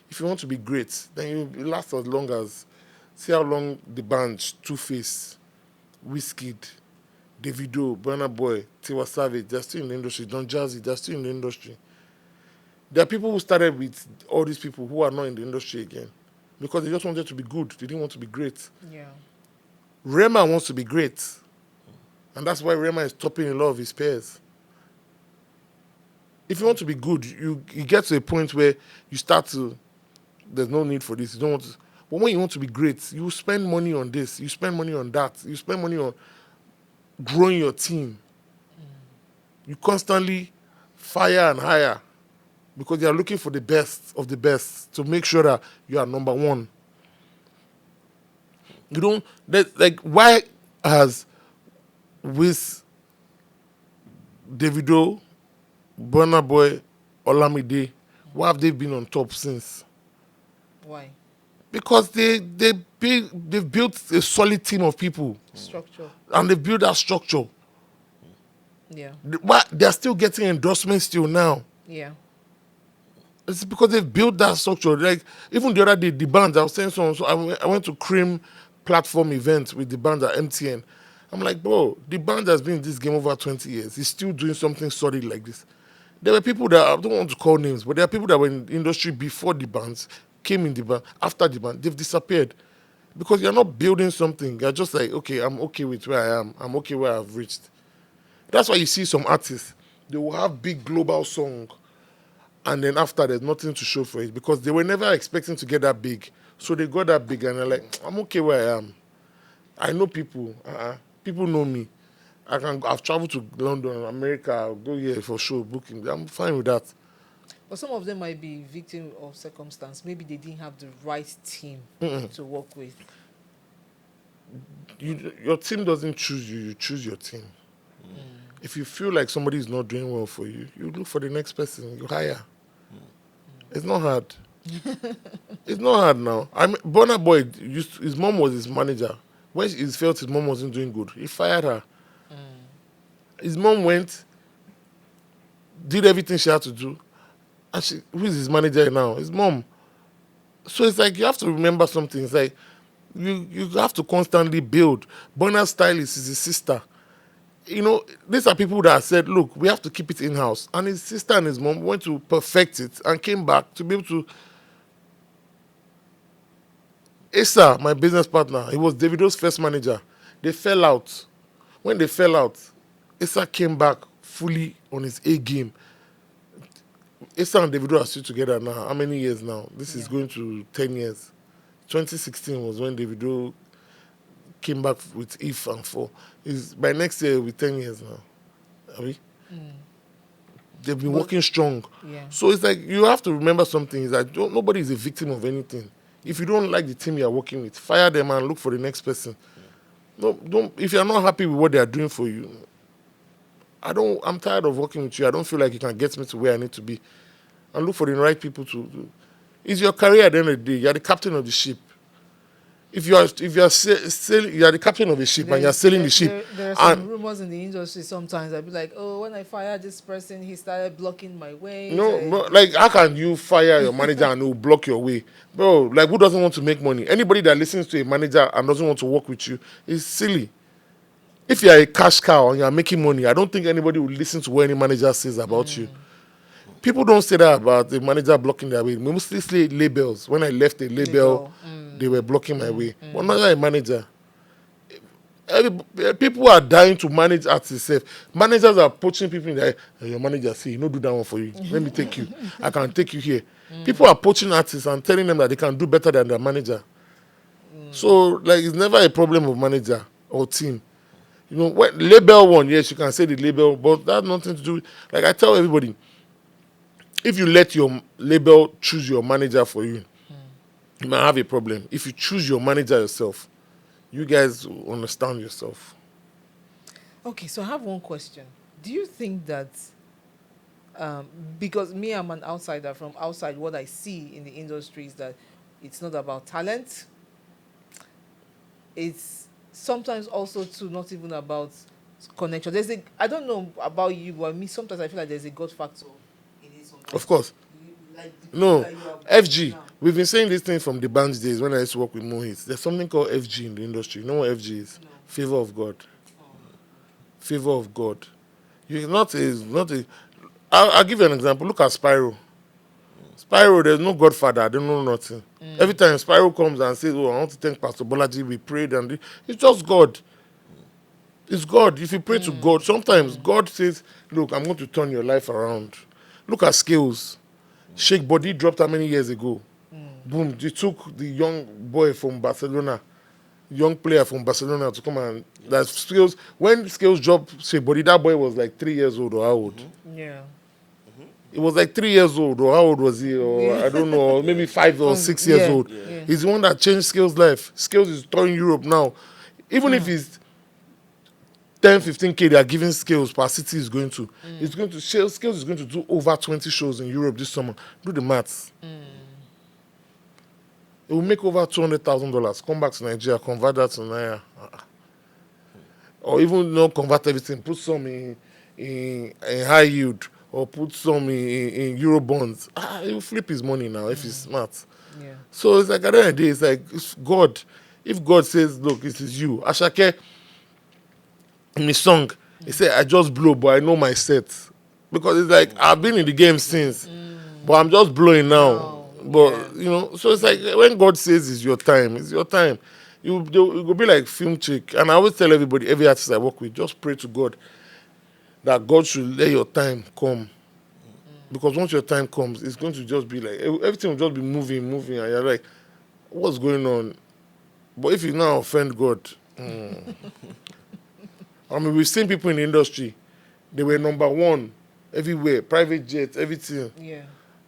If you want to be great, then you last as long as, see how long the bands, Two-Face, Wizkid, Davido, Burna Boy, Tiwa Savage, they're still in the industry. Don Jazzy, they're still in the industry. There are people who started with all these people who are not in the industry again because they just wanted to be good. They didn't want to be great. Yeah. Rema wants to be great. And that's why Rema is topping a lot of his peers. If you want to be good, you get to a point where you start to, there's no need for this. You don't want to. But when you want to be great, you spend money on this. You spend money on that. You spend money on growing your team. You constantly fire and hire because they are looking for the best of the best to make sure that you are number one. Why has with Davido, Burna Boy, Olamide, why have they been on top since? Why? Because they've built a solid team of people. Structure. And they've built that structure. Yeah. They're still getting endorsements till now. Yeah. It's because they've built that structure. Like, even the other day, the band, I was saying so I went to Cream platform event with the band at MTN. I'm like, bro, the band has been in this game over 20 years. He's still doing something solid like this. There were people that, I don't want to call names, but there are people that were in the industry before the bands, came in the band, after the band, they've disappeared. Because you're not building something. You're just like, okay, I'm okay with where I am. I'm okay where I've reached. That's why you see some artists, they will have big global song, and then after there's nothing to show for it because they were never expecting to get that big. So they got that big and they're like, I'm okay where I am. I know people. People know me. I've traveled to London, America, I'll go here for show booking. I'm fine with that. But some of them might be victim of circumstance. Maybe they didn't have the right team to work with. Your team doesn't choose you, you choose your team. If you feel like somebody is not doing well for you, you look for the next person, you hire. It's not hard. It's not hard now. Burna Boy, his mom was his manager. When he felt his mom wasn't doing good, he fired her. His mom went, did everything she had to do, and who is his manager now? His mom. So it's like you have to remember something. It's like you have to constantly build. Burna's stylist is his sister. these are people that said, look, we have to keep it in-house. And his sister and his mom went to perfect it and came back to be able to. Asa, my business partner, he was Davido's first manager. They fell out. When they fell out, Asa came back fully on his A game. Asa and Davido are still together now. How many years now? This is going to 10 years. 2016 was when Davido came back with If and For. By next year, it'll be 10 years now. Abi? They've been working strong. Yeah. So it's like you have to remember something is that nobody is a victim of anything. If you don't like the team you are working with, fire them and look for the next person. No, don't. If you are not happy with what they are doing for you, I'm tired of working with you. I don't feel like you can get me to where I need to be. And look for the right people to. It's your career at the end of the day. You are the captain of the ship. If you are sailing, you are the captain of a ship and you are sailing the ship. There are some rumors in the industry sometimes. I'd be like, oh, when I fired this person, he started blocking my way. No, like how can you fire your manager and he will block your way? Bro, like who doesn't want to make money? Anybody that listens to a manager and doesn't want to work with you is silly. If you are a cash cow and you are making money, I don't think anybody will listen to what any manager says about you. People don't say that about the manager blocking their way. We mostly say labels. When I left a label, they were blocking my way. But not a manager. People are dying to manage artists. Managers are poaching people in the your manager say, you know, do that one for you. Let me take you. I can take you here. People are poaching artists and telling them that they can do better than their manager. So, like, it's never a problem of manager or team. Label one, yes, you can say the label, but that has nothing to do with, like I tell everybody, if you let your label choose your manager for you, you might have a problem. If you choose your manager yourself, you guys will understand yourself. Okay, so I have one question. Do you think that, because me, I'm an outsider, from outside, what I see in the industry is that it's not about talent. It's sometimes also too not even about connection. I don't know about you, but me, sometimes I feel like there's a God factor in it sometimes. Of course. No, FG. We've been saying this thing from the band's days when I used to work with Mohit. There's something called FG in the industry. You know what FG is? No. Favor of God. Favor of God. You're not a. I'll give you an example. Look at Spyro. Spyro, there's no Godfather. I don't know nothing. Every time Spyro comes and says, "Oh, I want to thank Pastor Bolaji. We prayed and it's just God." It's God. If you pray to God, sometimes God says, "Look, I'm going to turn your life around." Look at Skills. Shake Body dropped how many years ago? Boom, they took the young boy from Barcelona, young player from Barcelona to come and that Skills. When Skills dropped Shake Body, that boy was like 3 years old or how old? Yeah. He was like 3 years old or how old was he? Or I don't know, maybe 5 or 6 years old. Yeah. He's the one that changed Skills' life. Skills is touring Europe now. Even if he's 10, 15K they are giving Skills per city is going to. It's going to Skills is going to do over 20 shows in Europe this summer. Do the maths. It will make over $200,000. Come back to Nigeria, convert that to Naira. Or even not convert everything, put some in high yield or put some in Euro bonds. He will flip his money now if he's smart. Yeah. So it's like at the end of the day, it's like it's God. If God says, look, it is you. Ashake, in his song, he said, I just blow, but I know my set. Because it's like, I've been in the game since, but I'm just blowing now. But, so it's like, when God says it's your time, it's your time. It will be like film chick. And I always tell everybody, every artist I work with, just pray to God that God should let your time come. Because once your time comes, it's going to just be like, everything will just be moving, and you're like, what's going on? But if you now offend God, I mean, we've seen people in the industry, they were number one everywhere, private jets, everything. Yeah.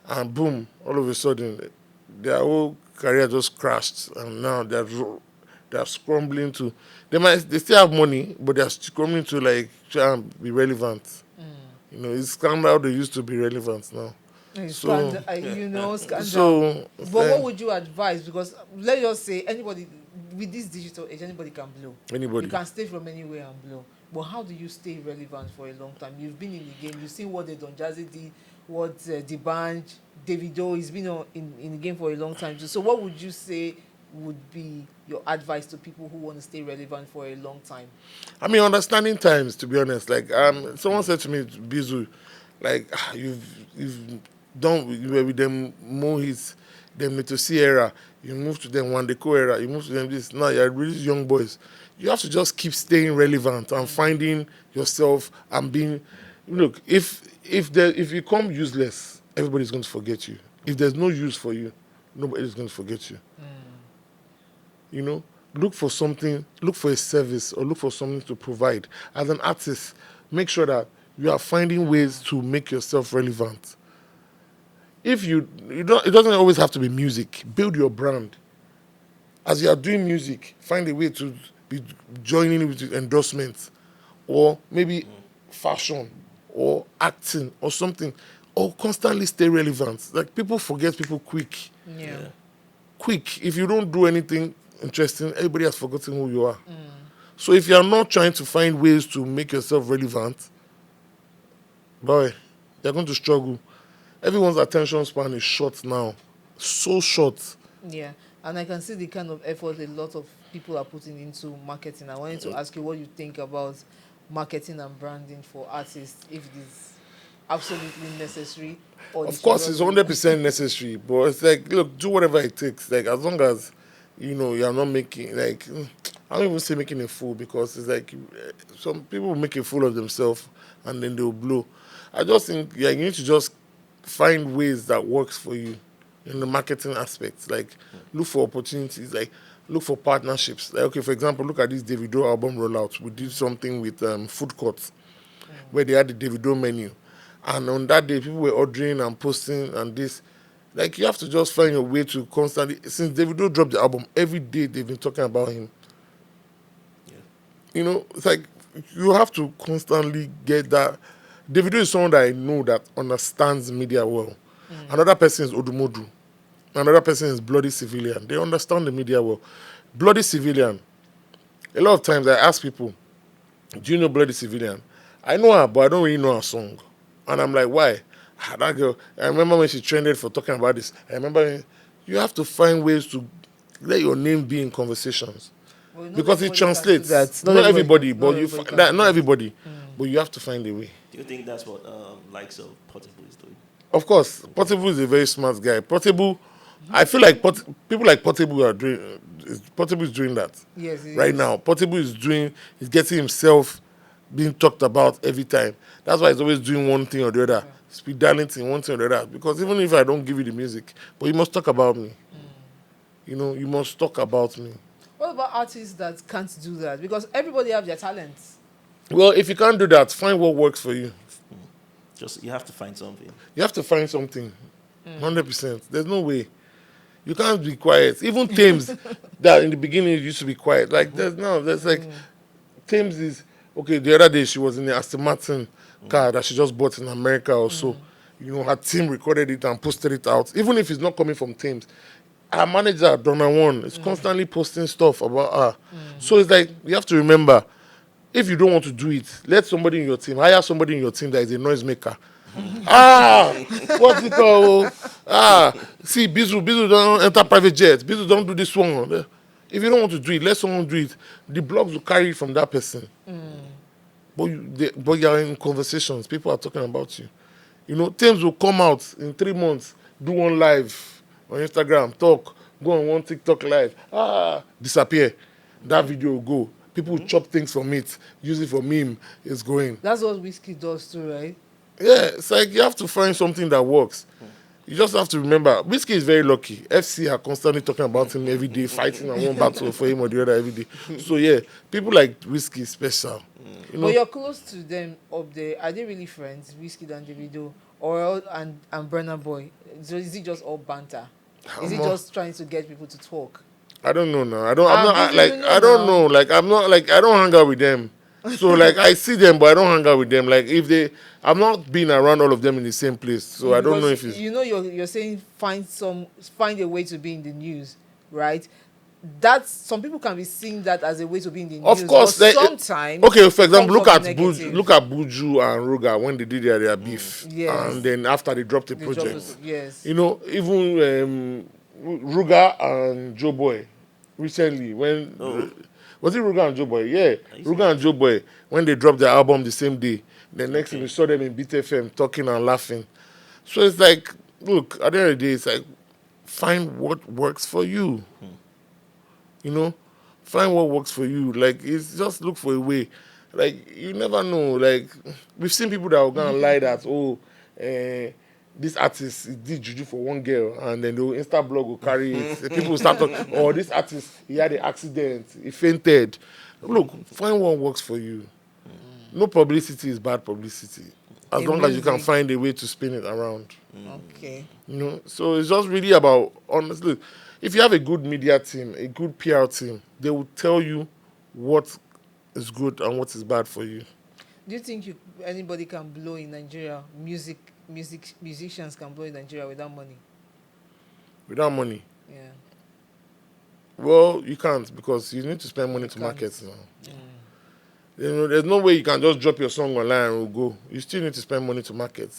And boom, all of a sudden, their whole career just crashed. And now they're scrambling to, they still have money, but they're scrambling to like try and be relevant. It's kind of how they used to be relevant now. Scandal. So, but what would you advise? Because let's just say anybody with this digital age, anybody can blow. Anybody. You can stay from anywhere and blow. But how do you stay relevant for a long time? You've been in the game. You've seen what they've done. Jazzy did, what the band, Davido, he's been in the game for a long time. So what would you say would be your advice to people who want to stay relevant for a long time? I mean, understanding times, to be honest. Like, someone said to me, Bizzle, like, you've done you were with them more hits, them to see era. You move to them one deco era. You move to them this. Now you're really young boys. You have to just keep staying relevant and finding yourself and being. Look, if you come useless, everybody's going to forget you. If there's no use for you, nobody's going to forget you. You know, look for something, look for a service, or look for something to provide. As an artist, make sure that you are finding ways to make yourself relevant. If you don't, it doesn't always have to be music. Build your brand. As you are doing music, find a way to be joining with endorsements, or maybe fashion, or acting, or something, or constantly stay relevant. Like, people forget people quick. Yeah. Quick. If you don't do anything interesting, everybody has forgotten who you are. So if you are not trying to find ways to make yourself relevant, boy, you're going to struggle. Everyone's attention span is short now. So short. Yeah, and I can see the kind of effort a lot of people are putting into marketing. I wanted to ask you what you think about marketing and branding for artists, if it is absolutely necessary, or Of course, it's 100% necessary, but it's like, look, do whatever it takes. Like, as long as, you're not making, like, I don't even say making a fool, because it's like, some people make a fool of themselves and then they'll blow. I just think, you need to just find ways that works for you in the marketing aspects. Like, look for opportunities, like, look for partnerships. Like, okay, for example, look at this Davido album rollout. We did something with food courts where they had the Davido menu. And on that day, people were ordering and posting and this. Like, you have to just find a way to constantly... Since Davido dropped the album, every day they've been talking about him. Yeah. It's like, you have to constantly get that. Davido is someone that I know that understands media well. Another person is Odumodu. Another person is Bloody Civilian. They understand the media well. Bloody Civilian. A lot of times I ask people, do you know Bloody Civilian? I know her, but I don't really know her song. And I'm like, why? That girl, I remember when she trended for talking about this. I remember you have to find ways to let your name be in conversations. Well, because it translates. Not everybody, but not everybody. But you have to find a way. Do you think that's what likes of Portable is doing? Of course, Portable is a very smart guy. Portable, I feel like people like Portable are doing. Portable is doing that. Yes, right now. Portable is getting himself being talked about every time. That's why he's always doing one thing or the other. Speed dialing one thing or the other. Because even if I don't give you the music, but you must talk about me. You must talk about me. What about artists that can't do that? Because everybody have their talents. Well, if you can't do that, find what works for you. Just, you have to find something. You have to find something. 100%. There's no way. You can't be quiet. Even Tems, that in the beginning used to be quiet. Like, there's like, Tems is, okay, the other day she was in the Aston Martin car that she just bought in America or so. Her team recorded it and posted it out. Even if it's not coming from Tems. Our manager, Donna One, is constantly posting stuff about her. So it's like, you have to remember, if you don't want to do it, let somebody in your team, hire somebody in your team that is a noisemaker. What's it called? See, Bizzle don't enter private jets. Bizzle don't do this one. If you don't want to do it, let someone do it. The blogs will carry it from that person. But you're in conversations. People are talking about you. Tems will come out in 3 months, do one live on Instagram, talk, go on one TikTok live, disappear. That video will go. People will chop things from it, use it for meme. It's going. That's what Wizkid does too, right? Yeah, it's like you have to find something that works. You just have to remember, Wizkid is very lucky. FC are constantly talking about him every day, fighting on one battle for him or the other every day. So yeah, people like Wizkid is special. But you're close to them up there. Are they really friends, Wizkid and Davido, or and Burna Boy? So is it just all banter? Is it just trying to get people to talk? I don't know now. I don't know. Like, I'm not, like, I don't hang out with them. So, like, I see them, but I don't hang out with them. Like, I'm not being around all of them in the same place. So, I don't know if it's... You're saying find a way to be in the news, right? That's, some people can be seeing that as a way to be in the news. Of course. Sometimes... Okay, for example, look at Buju and Ruga when they did their beef. Yes. And then after they dropped the project. Yes. Even... Ruga and Joe Boy, recently when Oh, was it Ruga and Joe Boy? Yeah, are you Ruga and serious? Joe Boy when they dropped their album the same day. The next thing we Okay. saw them in Beat FM talking and laughing. So it's like, look, at the end of the day, it's like find what works for you. You know, find what works for you. Like it's just look for a way. Like you never know. Like we've seen people that are gonna lie that this artist did juju for one girl and then the Insta blog will carry it. The people will start talking. Oh, this artist he had an accident. He fainted. Look, find what works for you. No publicity is bad publicity. As In long as you can music. find a way to spin it around. Okay. So it's just really about, honestly, if you have a good media team, a good PR team, they will tell you what is good and what is bad for you. Do you think anybody can blow in Nigeria? Musicians can blow in Nigeria without money? Without money, Yeah. well, you can't because you need to spend money You to can't. market now. There's no way you can just drop your song online and it will go. You still need to spend money to market.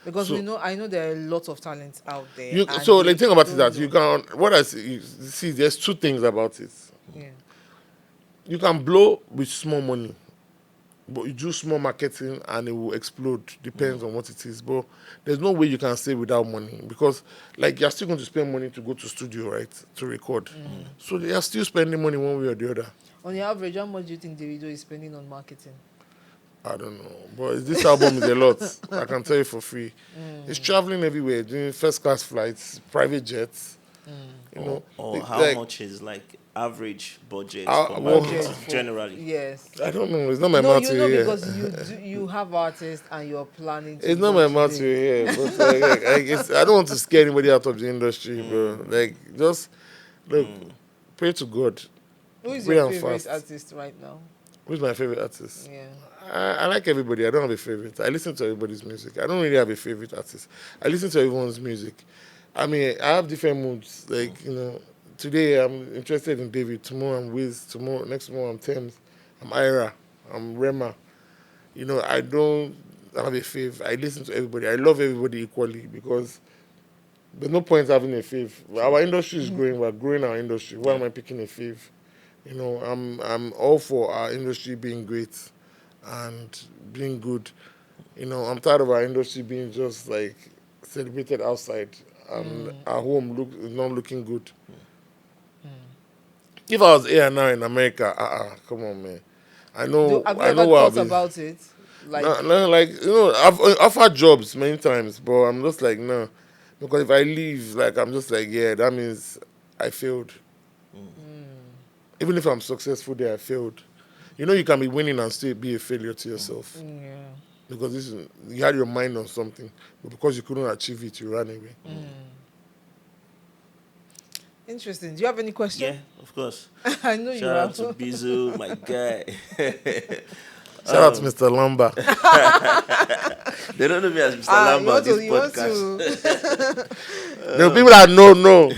Because So I know there are lots of talents out there. you, And so they the thing about it is don't that you know. can, what I see, there's two things about it. Yeah. You can blow with small money. But you do small marketing and it will explode. Depends on what it is. But there's no way you can stay without money because, like, you're still going to spend money to go to studio, right, to record. So they are still spending money one way or the other. On the average, how much do you think Davido is spending on marketing? I don't know, but this album is a lot. I can tell you for free. It's traveling everywhere, doing first class flights, private jets. You know, Or It- how like, much is like average budget Well, for Budget marketing for- generally? Yes. I don't know. It's not my No, mouth you to know hear. because you have artists and you're planning to It's not go my mouth to today. hear, but I don't want to scare anybody out of the industry, bro. Like, just look, pray to God. Who is Pray your and favorite fast. artist right now? Who's my favorite artist? Yeah. I like everybody. I don't have a favorite. I listen to everybody's music. I don't really have a favorite artist. I listen to everyone's music. I mean, I have different moods. Like, today I'm interested in David. Tomorrow I'm Wiz. Next tomorrow I'm Tems. I'm Ira. I'm Rema. I don't have a fave. I listen to everybody. I love everybody equally because there's no point having a fave. Our industry is growing. We're growing our industry. Why am I picking a fave? I'm all for our industry being great and being good. I'm tired of our industry being just like celebrated outside and our home is not looking good. If I was here now in America, come on, man. I know, Have you I know ever what I'll thought be. about it? Like, No, like I've offered jobs many times, but I'm just like no, because if I leave, like I'm just like that means I failed. Even if I'm successful there, I failed. You can be winning and still be a failure to yourself yeah. because you had your mind on something, but because you couldn't achieve it, you ran away. Interesting. Do you have any question? Yeah, of course. I know you Shout out have. to Bizzle, my guy. Shout out to Mr. Lamba. They don't know me as Mr. You Lamba on want this to, you want podcast. to. The people that know.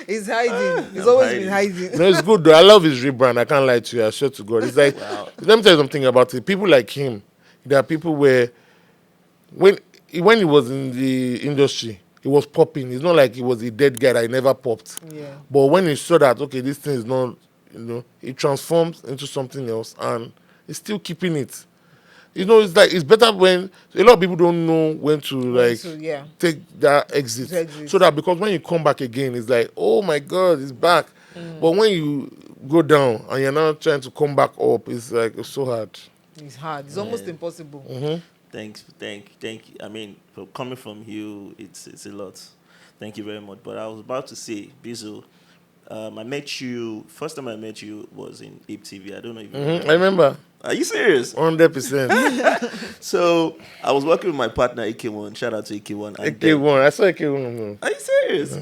He's hiding. He's I'm always been hiding. hiding. No, it's good though. I love his rebrand. I can't lie to you. I swear to God. It's like, Wow. let me tell you something about it. People like him, there are people where, when he was in the industry, he was popping. It's not like he was a dead guy that he never popped. Yeah. But when he saw that, okay, this thing is not, it transforms into something else and he's still keeping it. It's like, it's better when, a lot of people don't know when to, like, Yeah. take that exit. Exit. So that because when you come back again, it's like, oh my God, it's back. But when you go down and you're now trying to come back up, it's like, it's so hard. It's hard. It's almost impossible. Thank you. I mean, coming from you, it's a lot. Thank you very much. But I was about to say, Bizzle, first time I met you was in Ape TV. I don't know if you remember. I remember, Are you serious? 100%. So I was working with my partner AK1. Shout out to AK1. And then- AK1, I saw AK1. Are you serious?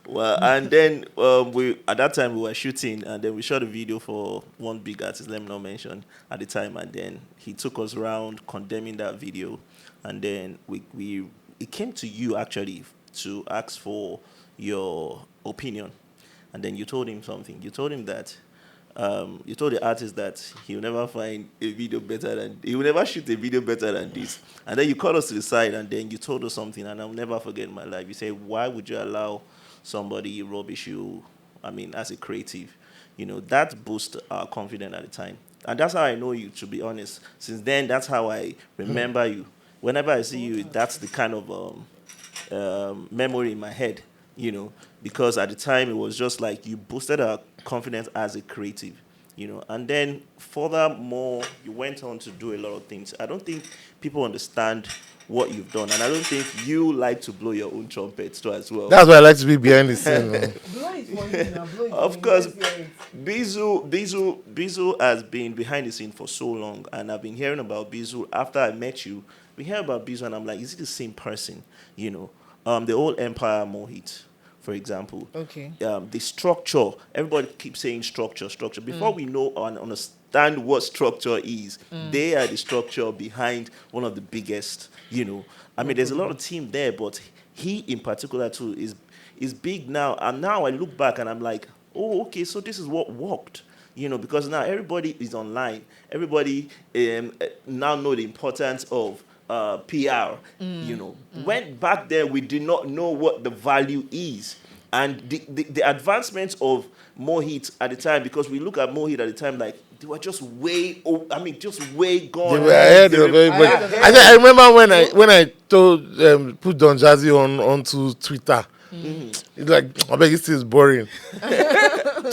Well, and then at that time we were shooting, and then we shot a video for one big artist, let me not mention at the time, and then he took us around condemning that video, and then it came to you actually to ask for your opinion, and then you told him something. You told him that. You told the artist that he will never find a video better than, he will never shoot a video better than this. And then you called us to the side and then you told us something and I'll never forget in my life. You said, why would you allow somebody rubbish you I mean, as a creative, that boosts our confidence at the time. And that's how I know you, to be honest. Since then, that's how I remember you. Whenever I see you, that's the kind of memory in my head, because at the time it was just like you boosted our confidence as a creative, and then furthermore, you went on to do a lot of things. I don't think people understand what you've done, and I don't think you like to blow your own trumpets too as well. That's why I like to be behind the scene. Man. Blow it for you now. Blow it Of for you. course, Let's hear it. Bizzle has been behind the scene for so long, and I've been hearing about Bizzle after I met you. We hear about Bizzle, and I'm like, is it the same person? The old Empire Mohit, for example. Okay. The structure. Everybody keeps saying structure, structure. Before we know and understand what structure is, they are the structure behind one of the biggest. I mean, there's a lot of team there, but he in particular too is big now. And now I look back and I'm like, oh, okay, so this is what worked. Because now everybody is online. Everybody now know the importance of PR. When back then we did not know what the value is. And the advancements of Mohit at the time, because we look at Mohit at the time like they were just just way gone. They were ahead of everybody. I remember when I told put Don Jazzy onto Twitter. It's like, I bet this thing is boring.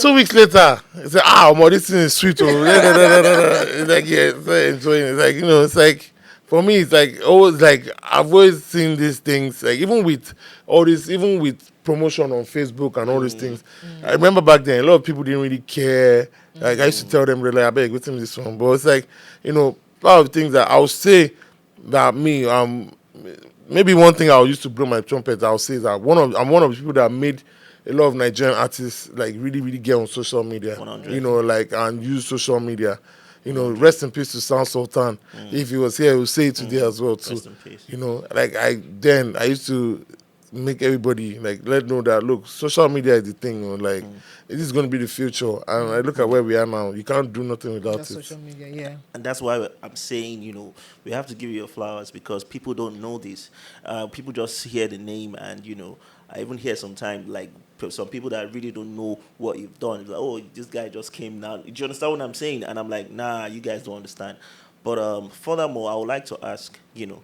2 weeks later, he said, this thing is sweet. It's like, yeah, it's enjoying it. It's like, it's like, for me, it's like, always like, I've always seen these things, like, even with all this, even with promotion on Facebook and all these things. I remember back then, a lot of people didn't really care. Like, I used to tell them, like, I beg, what's this one? But it's like, a lot of things that I would say that maybe one thing I used to blow my trumpet, I'll say is that I'm one of the people that made a lot of Nigerian artists like really, really get on social media. 100. And use social media. Rest in peace to Sound Sultan. If he was here, he would say it today as well too. Rest in peace. I used to make everybody like let know that look, social media is the thing. This is going to be the future. And I look at where we are now. You can't do nothing without Just it. social media, yeah. And that's why I'm saying, we have to give you your flowers because people don't know this. People just hear the name and, I even hear sometimes like some people that really don't know what you've done. It's like, oh, this guy just came now. Do you understand what I'm saying? And I'm like, nah, you guys don't understand. But furthermore, I would like to ask, you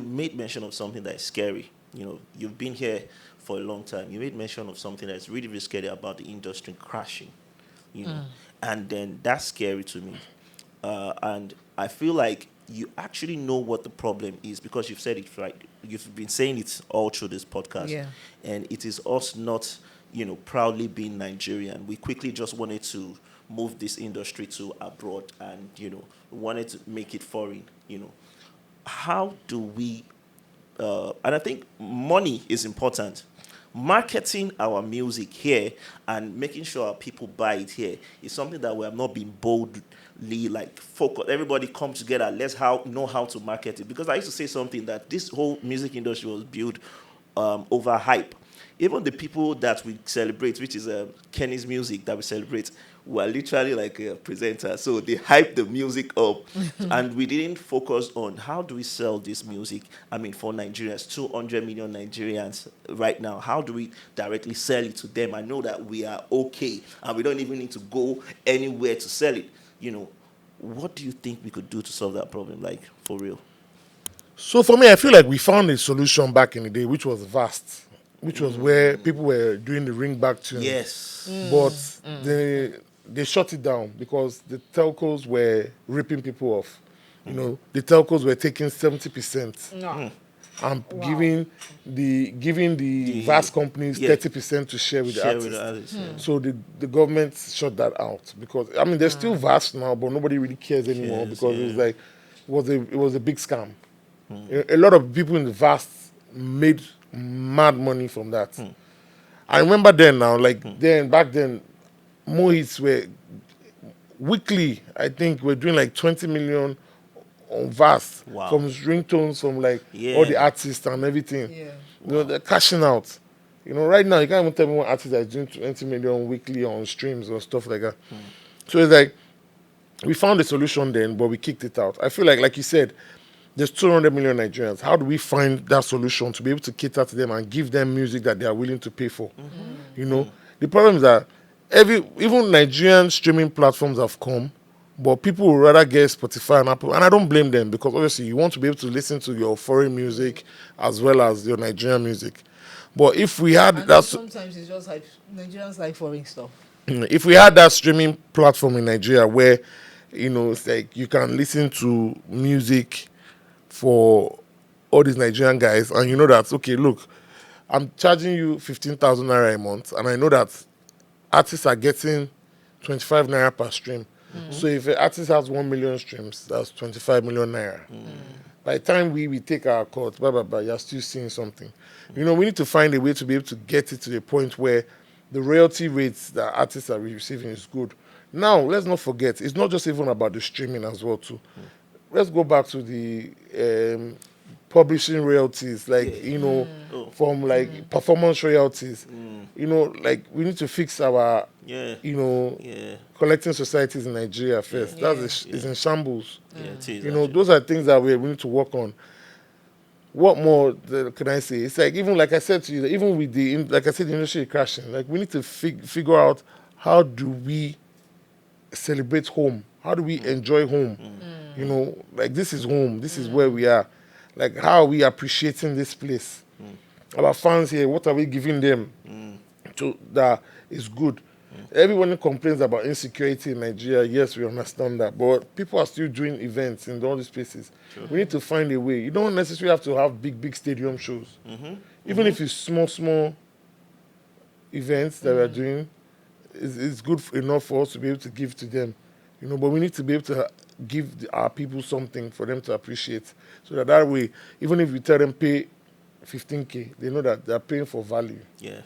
made mention of something that is scary. You've been here for a long time. You made mention of something that's really, really scary about the industry crashing. And then that's scary to me. And I feel like you actually know what the problem is because you've said it right. You've been saying it all through this podcast. Yeah. And it is us not, proudly being Nigerian. We quickly just wanted to move this industry to abroad and, wanted to make it foreign, How do we, and I think money is important. Marketing our music here and making sure our people buy it here is something that we have not been boldly focused. Everybody come together. Let's know how to market it. Because I used to say something that this whole music industry was built over hype. Even the people that we celebrate, which is Kenny's music that we celebrate, were literally like a presenter. So they hyped the music up and we didn't focus on how do we sell this music. I mean, for Nigerians, 200 million Nigerians right now, how do we directly sell it to them? I know that we are okay and we don't even need to go anywhere to sell it. What do you think we could do to solve that problem, like, for real? So for me, I feel like we found a solution back in the day, which was vast, which was where people were doing the ring back tune. Yes. But they shut it down because the telcos were ripping people off. The telcos were taking 70% No. and giving the vast companies 30% to share with the artists. So the government shut that out because they're still vast now, but nobody really cares anymore because it was like it was a big scam. A lot of people in the vast made mad money from that. I remember back then, Mohits were weekly. I think we're doing like 20 million on vast from ringtones from all the artists and everything. Yeah. They're cashing out. Right now you can't even tell me one artist that's doing 20 million weekly on streams or stuff like that. So it's like we found a solution then, but we kicked it out. I feel like you said, there's 200 million Nigerians. How do we find that solution to be able to cater to them and give them music that they are willing to pay for? The problem is that even Nigerian streaming platforms have come, but people would rather get Spotify and Apple, and I don't blame them because obviously you want to be able to listen to your foreign music as well as your Nigerian music. But if we had And that, sometimes it's just like Nigerians like foreign stuff. if we had that streaming platform in Nigeria where, it's like you can listen to music for all these Nigerian guys, and you know that, okay, look, I'm charging you 15,000 naira a month, and I know that artists are getting 25 naira per stream. So if an artist has 1 million streams, that's 25 million naira. By the time we take our cut, blah, blah, blah, you're still seeing something. We need to find a way to be able to get it to the point where the royalty rates that artists are receiving is good. Now, let's not forget, it's not just even about the streaming as well, too. Let's go back to the publishing royalties, from performance royalties. We need to fix our, collecting societies in Nigeria first. It's in shambles. It is, Those are things that we need to work on. What more can I say? It's like, even like I said to you, even with the industry crashing, like we need to figure out how do we celebrate home? How do we enjoy home? This is home. This is where we are. Like, how are we appreciating this place? Our fans here, what are we giving them that is good? Everyone complains about insecurity in Nigeria. Yes, we understand that. But people are still doing events in all these places. Sure. We need to find a way. You don't necessarily have to have big stadium shows. Even if it's small events that we are doing, it's good enough for us to be able to give to them. But we need to be able to give our people something for them to appreciate. So that way, even if we tell them pay 15K, they know that they're paying for value. Yeah.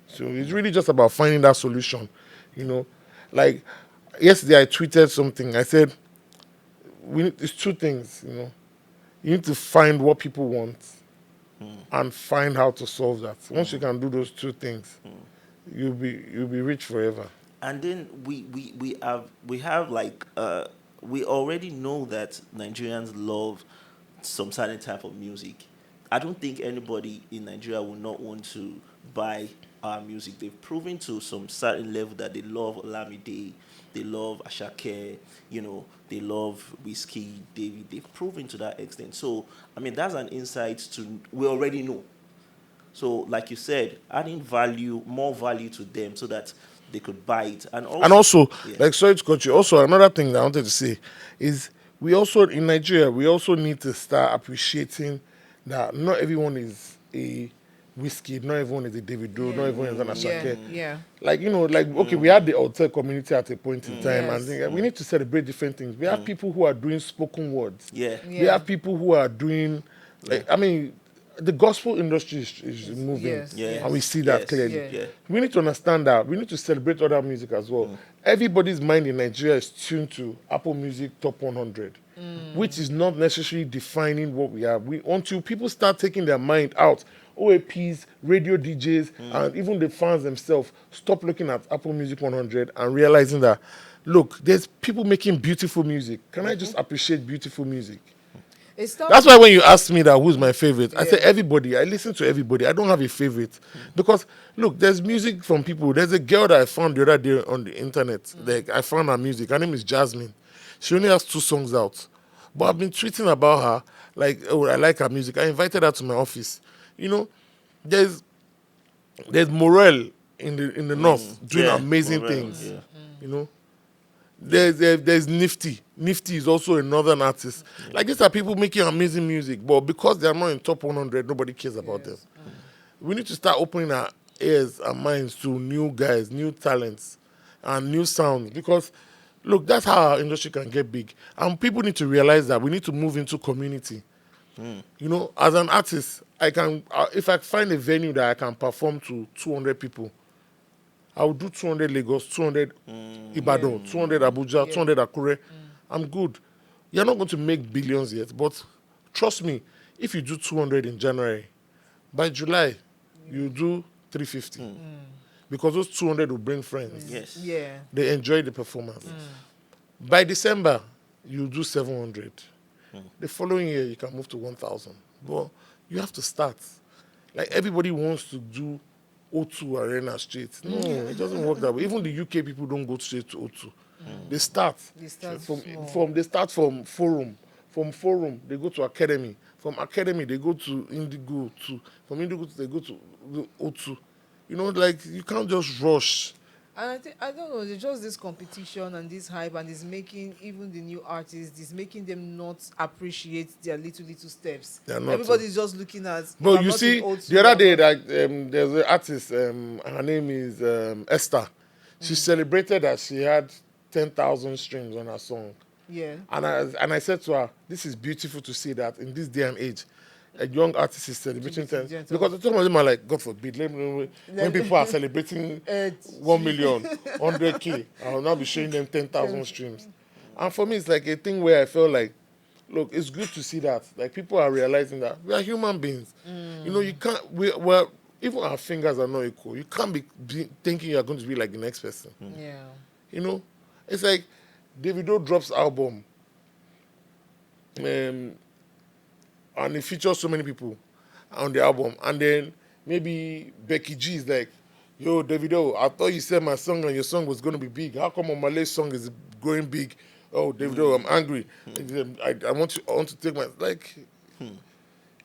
So it's really just about finding that solution, Like, yesterday I tweeted something. I said, it's two things, You need to find what people want and find how to solve that. Once you can do those two things, you'll be rich forever. And then we have we already know that Nigerians love some certain type of music. I don't think anybody in Nigeria will not want to buy our music. They've proven to some certain level that they love Olamide, they love Asha, they love Wizkid, Davido. They've proven to that extent. So, that's an insight to we already know. So, like you said, adding more value to them so that they could buy it. And also sorry to cut you, also another thing that I wanted to say is we also, in Nigeria, we also need to start appreciating that not everyone is a Wizkid, not everyone is a Davido, not everyone is an Asha. Okay, we had the alter community at a point in time, and we need to celebrate different things. We have people who are doing spoken words. We have people who are doing, the gospel industry is moving, and we see that clearly. We need to understand that. We need to celebrate other music as well. Everybody's mind in Nigeria is tuned to Apple Music Top 100, which is not necessarily defining what we have. Until people start taking their mind out, OAPs, radio DJs, and even the fans themselves stop looking at Apple Music 100 and realizing that, look, there's people making beautiful music. Can I just appreciate beautiful music? That's why when you ask me that who's my favorite, I say everybody. I listen to everybody. I don't have a favorite. Because, look, there's music from people. There's a girl that I found the other day on the internet. I found her music. Her name is Jasmine. She only has 2 songs out. But I've been tweeting about her. I like her music. I invited her to my office. There's Morel in the north doing amazing things. There's Nifty. Nifty is also a northern artist. These are people making amazing music, but because they are not in top 100, nobody cares about them. We need to start opening our ears and minds to new guys, new talents, and new sounds. Because, look, that's how our industry can get big. And people need to realize that we need to move into community. As an artist, I can if I find a venue that I can perform to 200 people, I will do 200 Lagos, 200 Ibadan, 200 Abuja, 200 Akure. I'm good. You're not going to make billions yet, but trust me, if you do 200 in January, by July, you do 350. Because those 200 will bring friends. Yes. Yeah. They enjoy the performance. By December, you do 700. The following year, you can move to 1,000. But you have to start. Everybody wants to do O2 Arena straight. No, it doesn't work that way. Even the UK people don't go straight to O2. They start from forum. From forum, they go to academy. From academy, they go to Indigo 2. From Indigo 2, they go to the O2. You know, like, you can't just rush. And I don't know, it's just this competition and this hype, and it's making even the new artists, it's making them not appreciate their little steps. They're not, Everybody's just looking at. But you see, the other day, like, there's an artist, her name is Esther. She celebrated that she had 10,000 streams on her song. Yeah. And I said to her, this is beautiful to see that in this day and age, a young artist is celebrating 10. Because some of them are like, God forbid, let me know when people are celebrating 1 million, 100K, I'll now be showing them 10,000 streams. And for me, it's like a thing where I feel like, look, it's good to see that. Like, people are realizing that we are human beings. You know, you can't, we're even our fingers are not equal. You can't be thinking you're going to be like the next person. Yeah. You know, it's like Davido drops album, and it features so many people on the album, and then maybe Becky G is like, yo, Davido, I thought you said my song and your song was going to be big. How come Omale's song is going big? Oh, Davido, I'm angry. I want to take my, like,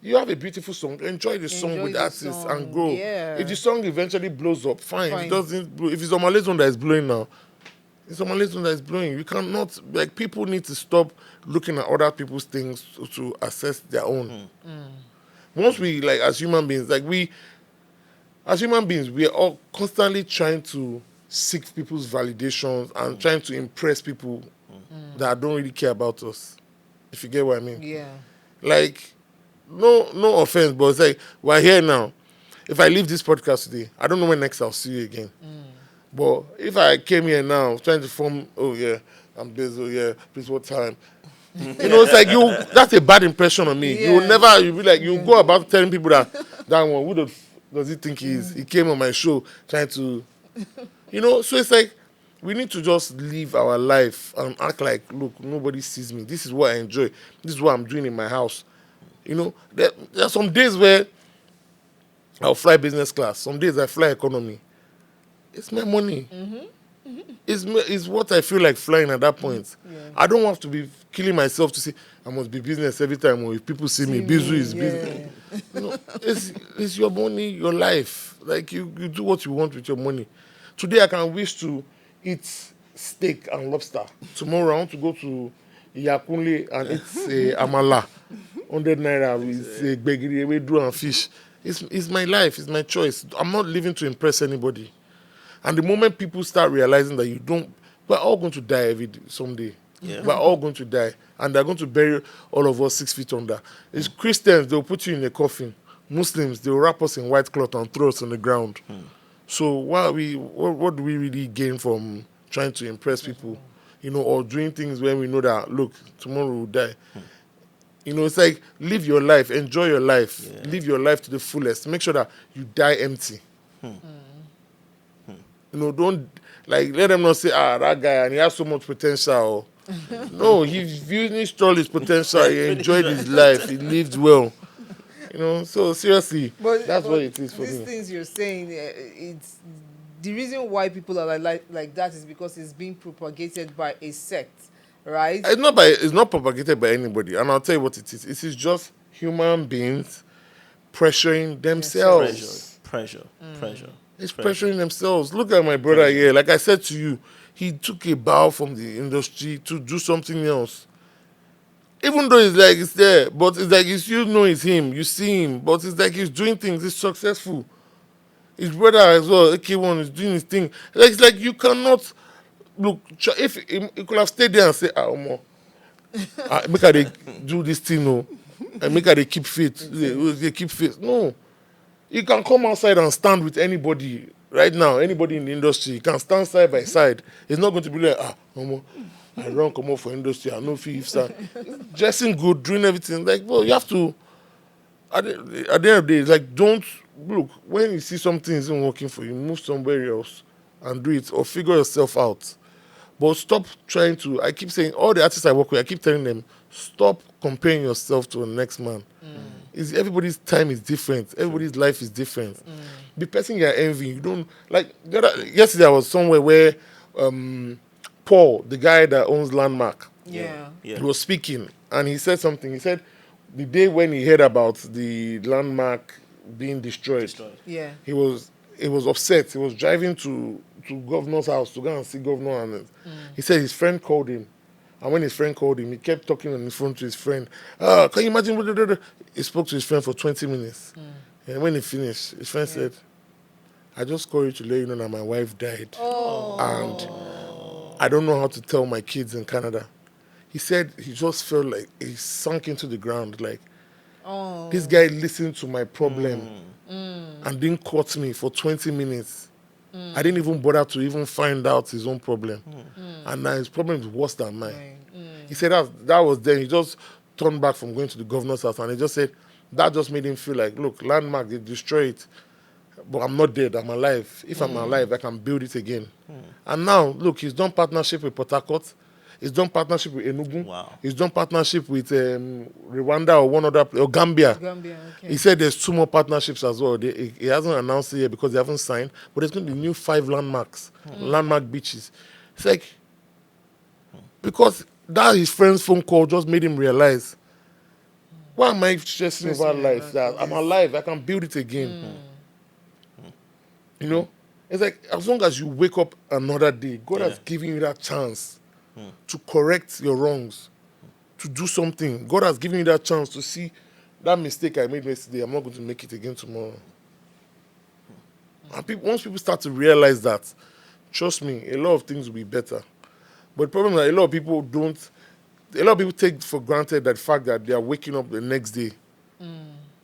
you have a beautiful song. Enjoy the song with the artists and grow. Yeah. If the song eventually blows up, fine. If it doesn't blow, if it's Omale's one that is blowing now, it's Omale's one that is blowing. You cannot, like, people need to stop looking at other people's things to assess their own. Once we, like, as human beings, we are all constantly trying to seek people's validations and trying to impress people that don't really care about us. If you get what I mean. Yeah. Like, no offense, but it's like, we're here now. If I leave this podcast today, I don't know when next I'll see you again. But if I came here now trying to form, oh yeah, I'm Bizzle, yeah, please what time? You know, it's like that's a bad impression on me. Yeah. You'll be like, you go about telling people that one, who does he think he is? He came on my show trying to, you know, so it's like, we need to just live our life and act like, look, nobody sees me. This is what I enjoy. This is what I'm doing in my house. You know, there are some days where I'll fly business class. Some days I fly economy. It's my money. It's what I feel like flying at that point. Yeah. I don't have to be killing myself to say I must be business every time, or if people see me, Bizzle is business. You know, it's your money, your life. Like, you do what you want with your money. Today I can wish to eat steak and lobster. Tomorrow I want to go to Iyakunle and eat amala, 100 naira with gbegiri, ewedu and fish. It's my life. It's my choice. I'm not living to impress anybody. And the moment people start realizing that we're all going to die someday. Yeah. We're all going to die. And they're going to bury all of us 6 feet under. It's Christians, they'll put you in a coffin. Muslims, they'll wrap us in white cloth and throw us on the ground. So what do we really gain from trying to impress people? You know, or doing things when we know that, look, tomorrow we'll die. You know, it's like, live your life, enjoy your life, live your life to the fullest. Make sure that you die empty. You know, don't, like, let them not say, that guy, and he has so much potential. No, he finished all his potential. He enjoyed his life. He lived well. You know, so seriously, that's what it is for me. These things you're saying, it's the reason why people are like that is because it's being propagated by a sect, right? It's not propagated by anybody. And I'll tell you what it is. It is just human beings pressuring themselves. Pressure. It's pressuring themselves. Look at my brother here. Like I said to you, he took a bow from the industry to do something else. Even though it's like it's there, but it's like you know it's him, you see him, but it's like he's doing things, he's successful. His brother as well, AK1, is doing his thing. Like, it's like you cannot look. If he could have stayed there and say, make her they do this thing, no, and make her they keep fit. They keep fit. No. You can come outside and stand with anybody right now, anybody in the industry. You can stand side by side. It's not going to be like, I run come up for industry, I know fifth. Dressing good, doing everything. Like, well, you have to, at the end of the day, like, don't, look, when you see something isn't working for you, move somewhere else and do it, or figure yourself out. But stop trying to, I keep saying, all the artists I work with, I keep telling them, stop comparing yourself to the next man. Is everybody's time is different. Everybody's life is different. The person you're envying, you don't like. Yesterday I was somewhere where Paul, the guy that owns Landmark, Yeah. Yeah. he was speaking and he said something. He said the day when he heard about the Landmark being destroyed, Yeah. he was upset. He was driving to governor's house to go and see governor, and he said his friend called him. And when his friend called him, he kept talking on the phone to his friend. Can you imagine? He spoke to his friend for 20 minutes. And when he finished, his friend said, I just called you to let you know that my wife died. And I don't know how to tell my kids in Canada. He said he just felt like he sunk into the ground. Like, this guy listened to my problem and didn't cut me for 20 minutes. I didn't even bother to even find out his own problem. And now his problem is worse than mine. He said that was then. He just turned back from going to the governor's house and he just said that just made him feel like, look, Landmark, they destroy it. But I'm not dead, I'm alive. If I'm alive, I can build it again. And now, look, he's done partnership with Port Harcourt. He's done partnership with Enugu. Wow. He's done partnership with Rwanda or one other place, or Gambia. Gambia. Okay. He said there's 2 more partnerships as well. He hasn't announced it yet because they haven't signed. But there's going to be new 5 landmarks, landmark beaches. It's like, because that his friend's phone call just made him realize, why am I stressing over life? That I'm alive, I can build it again. You know? It's like, as long as you wake up another day, God has given you that chance to correct your wrongs, to do something. God has given you that chance to see that mistake I made yesterday, I'm not going to make it again tomorrow. And once people start to realize that, trust me, a lot of things will be better. But the problem is that a lot of people take for granted that fact that they are waking up the next day.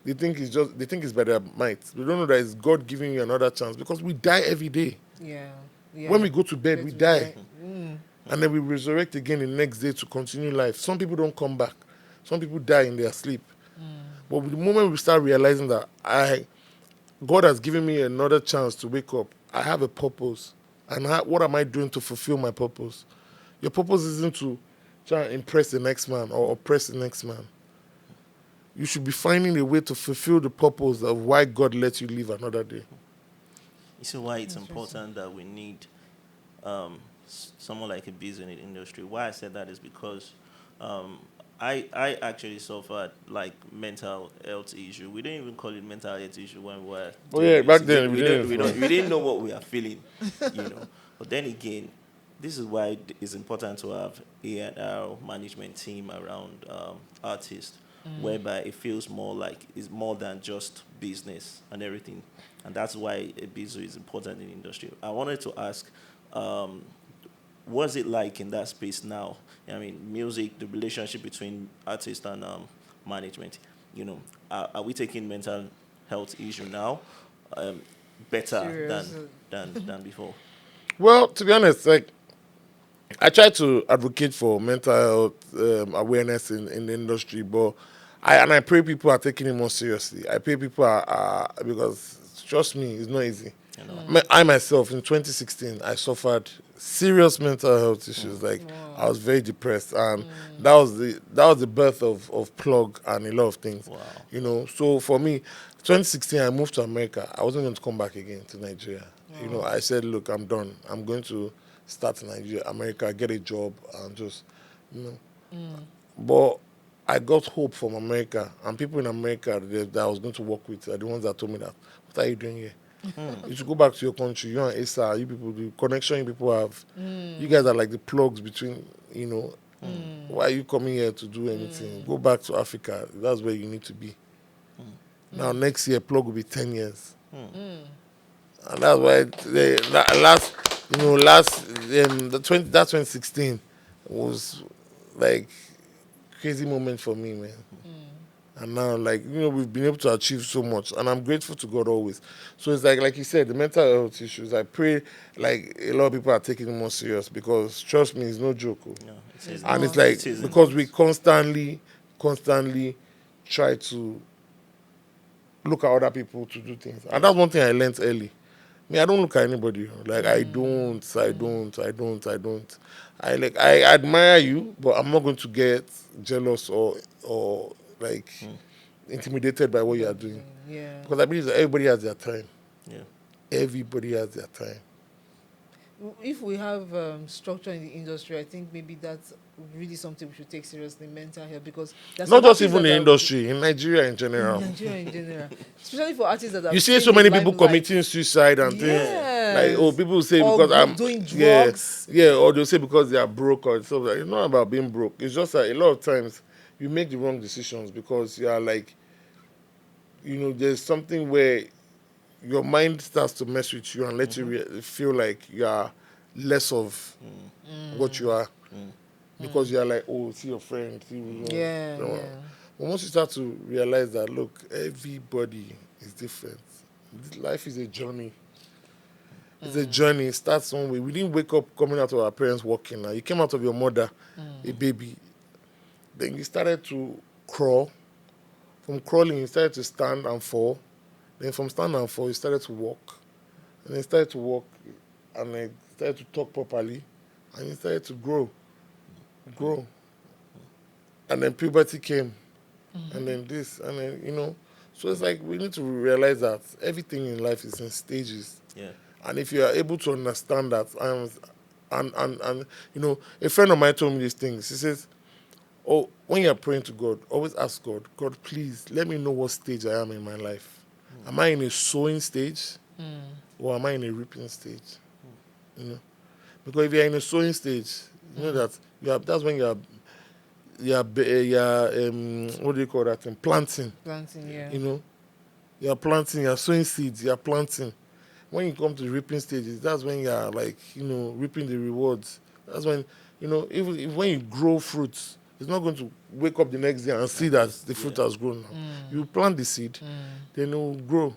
They think it's by their might. They don't know that it's God giving you another chance, because we die every day. Yeah. When we go to bed, we die. And then we resurrect again the next day to continue life. Some people don't come back. Some people die in their sleep. But the moment we start realizing that God has given me another chance to wake up, I have a purpose. And what am I doing to fulfill my purpose? Your purpose isn't to try and impress the next man or oppress the next man. You should be finding a way to fulfill the purpose of why God let you live another day. You see why it's important that we need someone like a Bizzle in the industry. Why I said that is because I actually suffered like mental health issue. We didn't even call it mental health issue when we were. Back then we didn't know what we are feeling, But then again, this is why it's important to have A&R management team around artists, whereby it feels more like it's more than just business and everything, and that's why a Bizzle is important in the industry. I wanted to ask, what's it like in that space now? I mean, music, the relationship between artist and management. Are we taking mental health issue now better than before? Well, to be honest, like, I try to advocate for mental health awareness in the industry, but I pray people are taking it more seriously. I pray people are because, trust me, it's not easy. I myself, in 2016, I suffered serious mental health issues. Like, I was very depressed, and that was the birth of Plug and a lot of things. Wow. So for me, 2016, I moved to America. I wasn't going to come back again to Nigeria. I said, look, I'm done. I'm going to start in Nigeria, America, get a job, and just, But I got hope from America, and people in America that I was going to work with are the ones that told me that, what are you doing here? You should go back to your country. You and Asa, you people, the connection you people have, you guys are like the plugs between, why are you coming here to do anything? Go back to Africa. That's where you need to be. Now, next year, Plug will be 10 years. And that's why that 2016 was like crazy moment for me, man. And now, we've been able to achieve so much, and I'm grateful to God always. So it's like you said, the mental health issues, I pray, a lot of people are taking it more serious, because trust me, it's no joke. No, it isn't. And it's like, It isn't. because we constantly try to look at other people to do things. And that's one thing I learned early. I don't look at anybody. I don't. I admire you, but I'm not going to get jealous or intimidated by what you are doing. Yeah. Because I believe that everybody has their time. Yeah. Everybody has their time. If we have structure in the industry, I think maybe that's really something we should take seriously, mental health, because there's Not some just artists even that in are industry, in Nigeria in in general. Nigeria in general, especially for artists that You have see seen so the many people limelight. committing suicide and things. Like, Yes. oh, people say Or because I'm doing yeah, drugs. yeah, or they'll say because they are broke or stuff. Like, it's not about being broke. It's just that a lot of times you make the wrong decisions because you are like, there's something where your mind starts to mess with you and let you feel like you are less of what you are because you are like, oh, see your friend, see Yeah, so- yeah. But once you start to realize that, look, everybody is different. Life is a journey. It's a journey. It starts one way. We didn't wake up coming out of our parents walking. Now you came out of your mother, a baby. Then you started to crawl. From crawling, you started to stand and fall. Then from stand and fall, you started to walk. And then you started to walk, and then started to talk properly, and you started to grow. And then puberty came, and then this, and then So it's like we need to realize that everything in life is in stages. Yeah. And if you are able to understand that, and a friend of mine told me these things. He says, "Oh, when you are praying to God, always ask God, God, please let me know what stage I am in my life. Am I in a sowing stage, or am I in a reaping stage? Because if you are in a sowing stage, you know that that's when what do you call that? Planting. Planting, yeah. You are planting, you are sowing seeds, you are planting. When you come to the reaping stages, that's when you are like, reaping the rewards. That's when, even if when you grow fruits, it's not going to wake up the next day and see that the fruit has grown now. You plant the seed, then it will grow,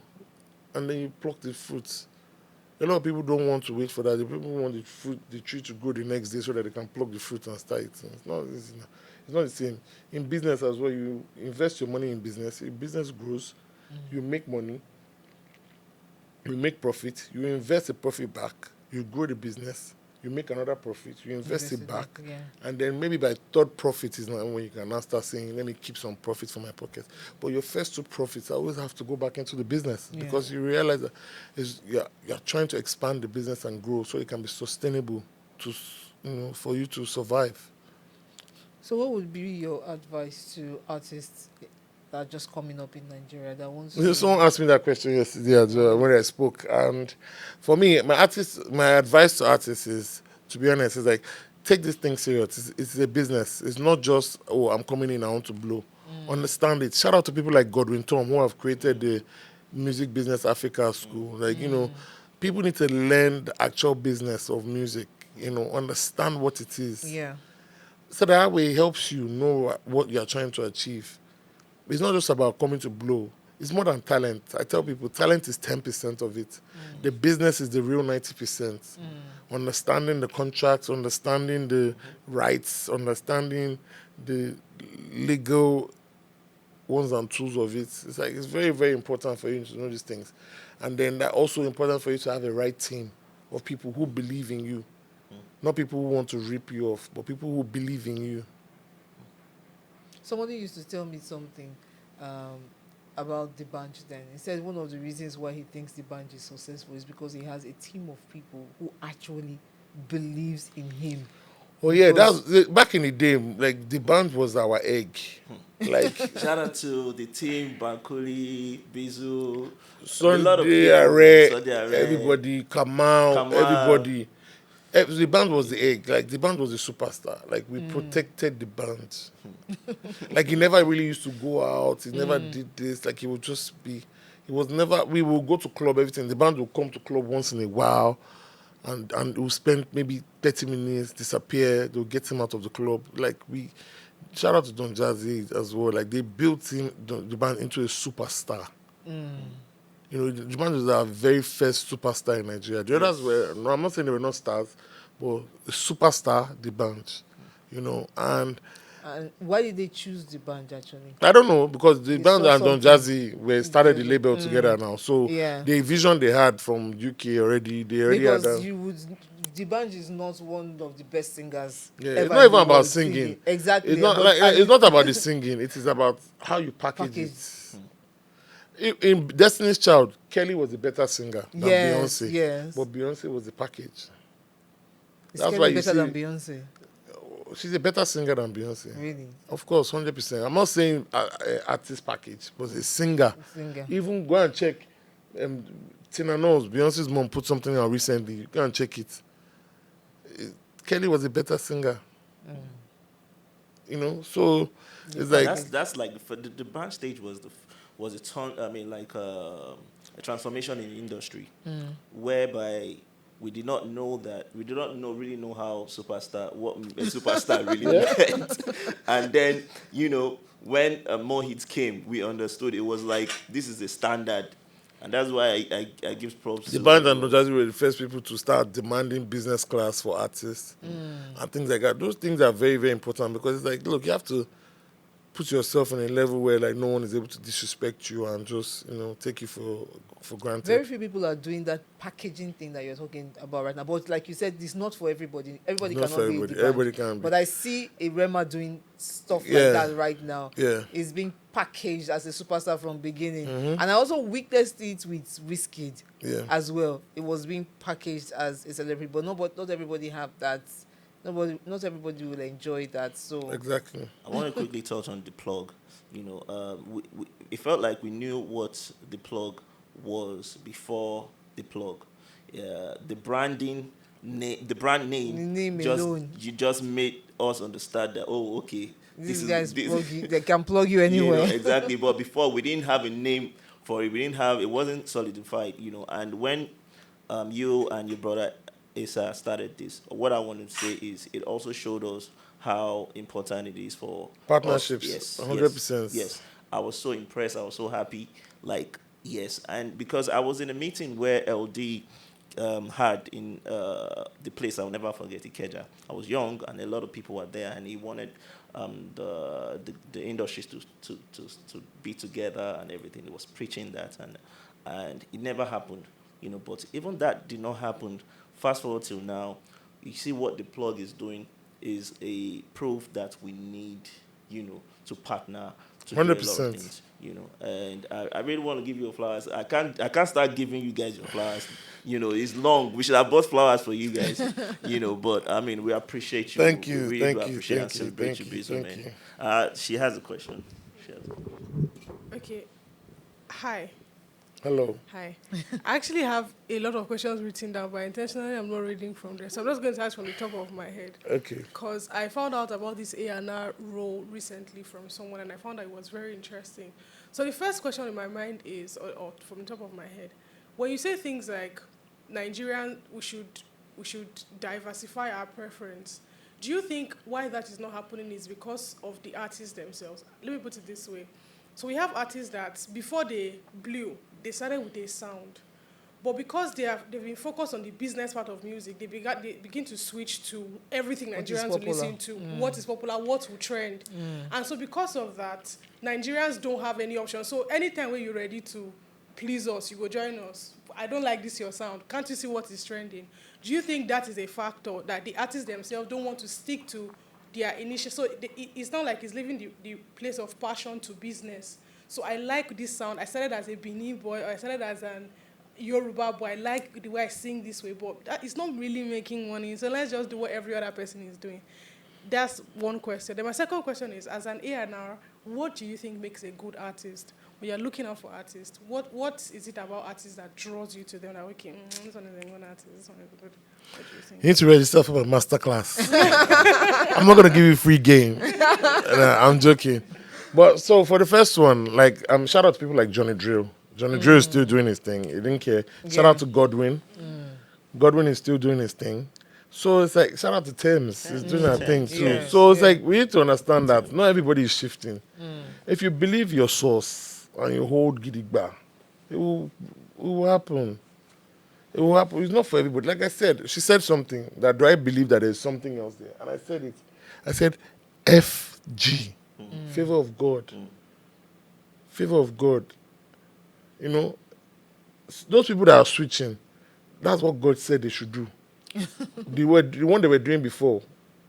and then you pluck the fruits. A lot of people don't want to wait for that. The people want the tree to grow the next day so that they can pluck the fruit and start eating. It's not the same. In business as well, you invest your money in business. If business grows, you make money, you make profit, you invest the profit back, you grow the business, you make another profit, you invest it back, yeah. and then maybe by third profit is not when you can now start saying, let me keep some profit for my pocket. But your first two profits always have to go back into the business because you realize that you're trying to expand the business and grow so it can be sustainable for you to survive. So what would be your advice to artists that are just coming up in Nigeria that wants to... Someone asked me that question yesterday as well when I spoke, and for me, my advice to artists is, to be honest, is like take this thing serious. It's a business. It's not just I'm coming in, I want to blow. Understand it. Shout out to people like Godwin Tom who have created the Music Business Africa School. People need to learn the actual business of music. Understand what it is. Yeah. So that way it helps you know what you are trying to achieve. It's not just about coming to blow. It's more than talent. I tell people talent is 10% of it. The business is the real 90%. Understanding the contracts, understanding the rights, understanding the legal ones and tools of it. It's very, very important for you to know these things. And then that also important for you to have a right team of people who believe in you. Not people who want to rip you off, but people who believe in you. Somebody used to tell me something about the bunch then. He said one of the reasons why he thinks the bunch is successful is because he has a team of people who actually believes in him. Oh yeah, that's back in the day. Like the band was our egg. Like Shout out to the team, Bankoli, Bizzle, a lot of Sunday people. Array, Sunday Array, everybody, Kamal, Kamal. everybody. The band was the egg. Like the band was the superstar. Like we protected the band. Like he never really used to go out. He never did this. Like he would just be. He was never. We will go to club. Everything. The band will come to club once in a while, and we'll spend maybe 30 minutes, disappear. They'll get him out of the club. Like we. Shout out to Don Jazzy as well. Like they built him the band into a superstar. The band was our very first superstar in Nigeria. The others were, no, I'm not saying they were not stars, but the superstar, the band, and And why did they choose the band actually? I don't know, because the They band saw and Don something. Jazzy we started the label together now. So Yeah. the vision they had from UK already, they already had Because that. the band is not one of the best singers Yeah, ever it's not in even the about world singing. Exactly. It's not but like at it's least not about the singing. It is about how you package package. it. In Destiny's Child, Kelly was a better singer than Yes, Beyonce. yes. But Beyonce was the package. Is That's Kelly why you better than see Beyonce? she's a better singer than Beyonce. Really? Of course, 100%. I'm not saying artist package, but a singer. Singer. Even go and check. Tina knows Beyonce's mom put something out recently. Go and check it. Kelly was a better singer. You know, so it's like That's like for the band stage was a ton. I mean, like a transformation in the industry, whereby we did not know really know how what a superstar really meant. And then when more hits came, we understood it was like this is the standard, and that's why I give props the to band and Jazzy were the first people to start demanding business class for artists and things like that. Those things are very, very important, because it's like, look, you have to put yourself on a level where like no one is able to disrespect you and just take you for granted. Very few people are doing that packaging thing that you're talking about right now. But like you said, it's not for everybody. Everybody Not cannot for be everybody. the band. Everybody can be. But I see a Rema doing stuff Yeah. like that right now. Yeah. It's being packaged as a superstar from beginning. And I also witnessed it with Wizkid as well. It was being packaged as a celebrity, but not everybody have that. Not everybody will enjoy that. So Exactly. I want to quickly touch on the plug. It felt like we knew what the plug was before the plug. Yeah, the brand name, The name alone. you just made us understand that okay, These guys plug you, they can plug you anywhere. exactly. But before we didn't have a name for it. It wasn't solidified. And when you and your brother Asa started this, what I want to say is it also showed us how important it is for Partnerships. Yes, 100%. Yes, I was so impressed. I was so happy. Like, yes, and because I was in a meeting where LD had in the place I'll never forget, Ikeja. I was young, and a lot of people were there, and he wanted the industries to be together and everything. He was preaching that, and it never happened. But even that did not happen. Fast forward till now, you see what the plug is doing is a proof that we need, to partner to do a lot of 100%. things, And I really want to give you flowers. I can't start giving you guys your flowers. It's long. We should have bought flowers for you guys, But I mean, we appreciate you. Thank you, We really thank do you, appreciate thank and you, celebrate thank you, you, Bizzle, thank man. She has a question. Okay. Hi. Hello. Hi. I actually have a lot of questions written down, but intentionally I'm not reading from there. So I'm just going to ask from the top of my head. Okay. Because I found out about this A&R role recently from someone, and I found that it was very interesting. So the first question in my mind is, or from the top of my head, when you say things like Nigerian, we should diversify our preference, do you think why that is not happening is because of the artists themselves? Let me put it this way. So we have artists that before they blew, they started with a sound. But because they've been focused on the business part of music, they begin to switch to everything Nigerians will listen to, what is popular, what will trend. And so because of that, Nigerians don't have any option. So anytime when you're ready to please us, you go join us. I don't like this, your sound. Can't you see what is trending? Do you think that is a factor, that the artists themselves don't want to stick to their initial... So it's not like it's leaving the place of passion to business. So I like this sound. I started as a Benin boy, or I started as an Yoruba boy. I like the way I sing this way, but it's not really making money. So let's just do what every other person is doing. That's one question. Then my second question is, as an A&R, what do you think makes a good artist? When you're looking out for artists, what is it about artists that draws you to them? Like, okay, this one is a good artist, this one is good. What do you think? You need to register for a masterclass. I'm not gonna give you free game. I'm joking. But so for the first one, like shout out to people like Johnny Drill. Johnny Drill is still doing his thing. He didn't care. Shout out to Godwin. Godwin is still doing his thing. So it's like shout out to Tems. He's doing that thing too. Yes, So it's like we need to understand that not everybody is shifting. If you believe your source and you hold gidigba, it will happen. It will happen. It's not for everybody. Like I said, she said something that do I believe that there's something else there? And I said it. I said FG. Favor of God. Favor of God. You know, those people that are switching, that's what God said they should do. The one they were doing before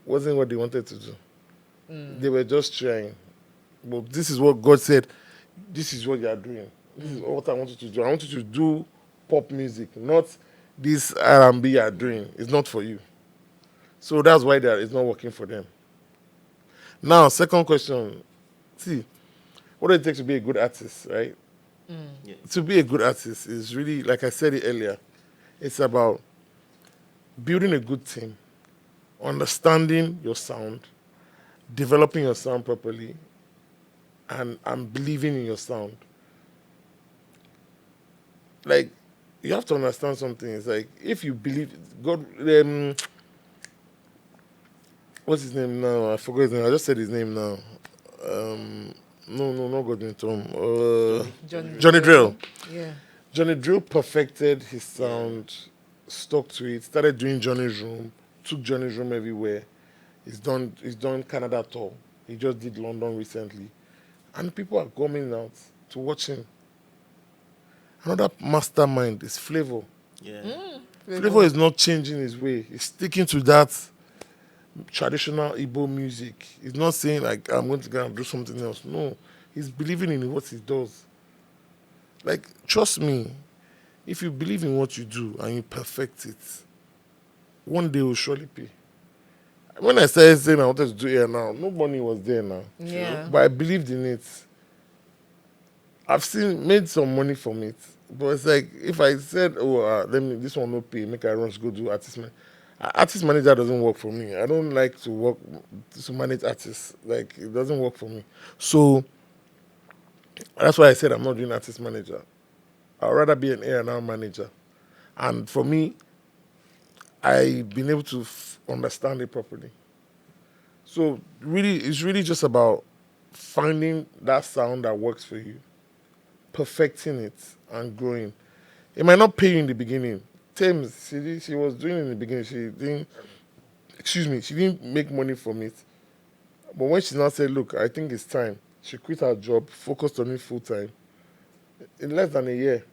wasn't what they wanted to do. They were just trying. But this is what God said, this is what you are doing. This is what I want you to do. I want you to do pop music, not this R&B you are doing. It's not for you. So that's why it's not working for them. Now, second question. See, what does it take to be a good artist, right? Yeah. To be a good artist is really, like I said it earlier, it's about building a good team, understanding your sound, developing your sound properly, and believing in your sound. Like, you have to understand something. It's like, if you believe, God, what's his name now? I forgot his name. I just said his name now. No, not Godwin Tom. Johnny Drill. Yeah. Johnny Drill perfected his sound, stuck to it, started doing Johnny's Room, took Johnny's Room everywhere. He's done Canada tour. He just did London recently. And people are coming out to watch him. Another mastermind is Flavor. Yeah. Flavor is not changing his way. He's sticking to that traditional Igbo music. He's not saying, like, I'm going to go and do something else. No. He's believing in what he does. Like, trust me, if you believe in what you do and you perfect it, one day will surely pay. When I started saying I wanted to do it now, no money was there now. Yeah. But I believed in it. I've made some money from it. But it's like, if I said, this one no pay, make I run to go do artist manager. Artist manager doesn't work for me. I don't like to manage artists. Like, it doesn't work for me. So, that's why I said I'm not doing artist manager. I'd rather be an A&R manager. And for me, I've been able to understand it properly. So really, it's really just about finding that sound that works for you, perfecting it, and growing. It might not pay you in the beginning. Tems, she was doing it in the beginning. She didn't make money from it. But when she now said, look, I think it's time, she quit her job, focused on it full time. In less than a year,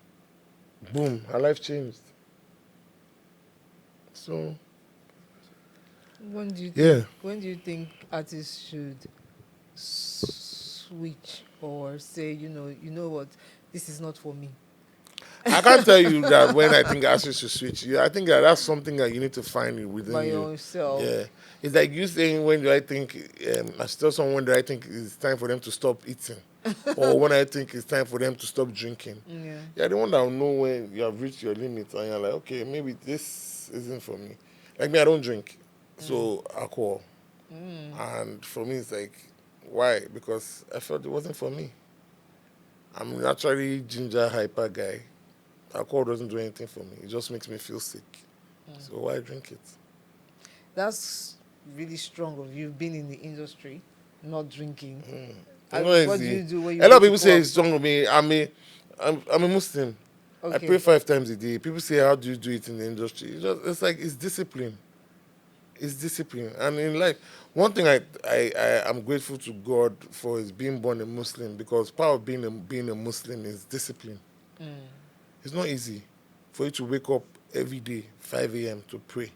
boom, her life changed. So, When do you yeah. think, when do you think artists should switch or say, you know what, this is not for me? I can't tell you that when I think artists should switch. Yeah, I think that's something that you need to find within By you. yourself. Yeah. It's like you saying, when do I think, I tell someone that I think it's time for them to stop eating. Or when I think it's time for them to stop drinking. Yeah. You're the one that will know when you have reached your limit and you're like, okay, maybe this isn't for me. Like me, I don't drink. So, alcohol. And for me, it's like, why? Because I felt it wasn't for me. I'm naturally ginger hyper guy. Alcohol doesn't do anything for me. It just makes me feel sick. So why drink it? That's really strong of you being in the industry, not drinking. You know, What do you do when you a lot go of to people say club? it's strong with me. I'm a Muslim. I Okay. pray 5 times a day. People say, how do you do it in the industry? It's like, it's discipline. It's discipline. And in life, one thing I'm grateful to God for is being born a Muslim, because part of being a Muslim is discipline. It's not easy for you to wake up every day, 5 a.m. to pray.